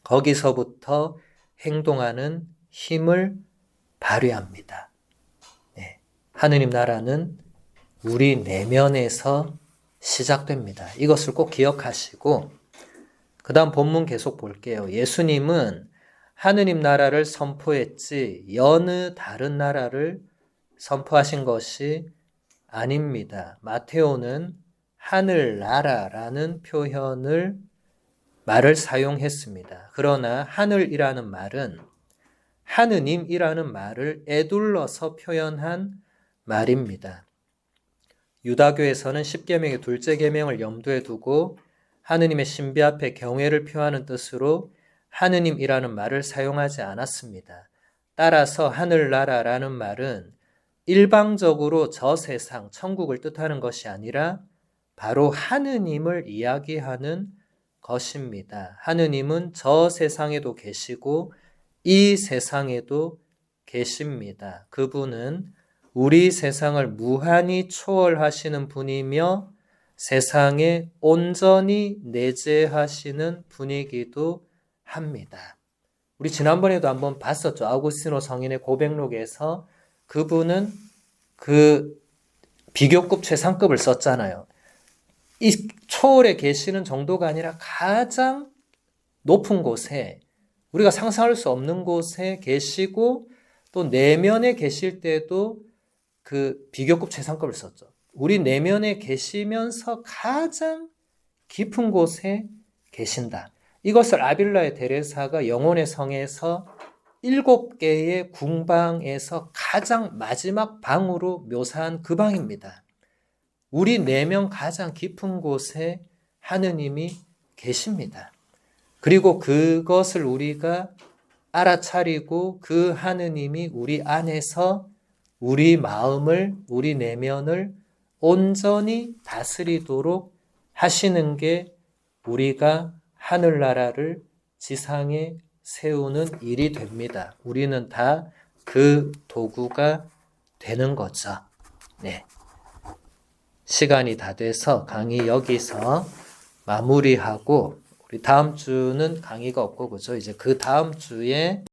거기서부터 행동하는 힘을 발휘합니다. 네. 하느님 나라는 우리 내면에서 시작됩니다. 이것을 꼭 기억하시고 그 다음 본문 계속 볼게요. 예수님은 하느님 나라를 선포했지 여느 다른 나라를 선포하신 것이 아닙니다. 마테오는 하늘나라라는 말을 사용했습니다. 그러나 하늘이라는 말은 하느님이라는 말을 에둘러서 표현한 말입니다. 유다교에서는 십계명의 둘째 계명을 염두에 두고 하느님의 신비 앞에 경외를 표하는 뜻으로 하느님이라는 말을 사용하지 않았습니다. 따라서 하늘나라라는 말은 일방적으로 저 세상, 천국을 뜻하는 것이 아니라 바로 하느님을 이야기하는 것입니다. 하느님은 저 세상에도 계시고 이 세상에도 계십니다. 그분은 우리 세상을 무한히 초월하시는 분이며 세상에 온전히 내재하시는 분이기도 합니다. 우리 지난번에도 한번 봤었죠. 아우구스티노 성인의 고백록에서 그분은 그 비교급 최상급을 썼잖아요. 이 초월에 계시는 정도가 아니라 가장 높은 곳에, 우리가 상상할 수 없는 곳에 계시고 또 내면에 계실 때도 그 비교급 최상급을 썼죠. 우리 내면에 계시면서 가장 깊은 곳에 계신다. 이것을 아빌라의 데레사가 영혼의 성에서 7개의 궁방에서 가장 마지막 방으로 묘사한 그 방입니다. 우리 내면 가장 깊은 곳에 하느님이 계십니다. 그리고 그것을 우리가 알아차리고 그 하느님이 우리 안에서 우리 마음을, 우리 내면을 온전히 다스리도록 하시는 게 우리가 하늘나라를 지상에 세우는 일이 됩니다. 우리는 다 그 도구가 되는 거죠. 네. 시간이 다 돼서 강의 여기서 마무리하고 우리 다음 주는 강의가 없고 그죠? 이제 그 다음 주에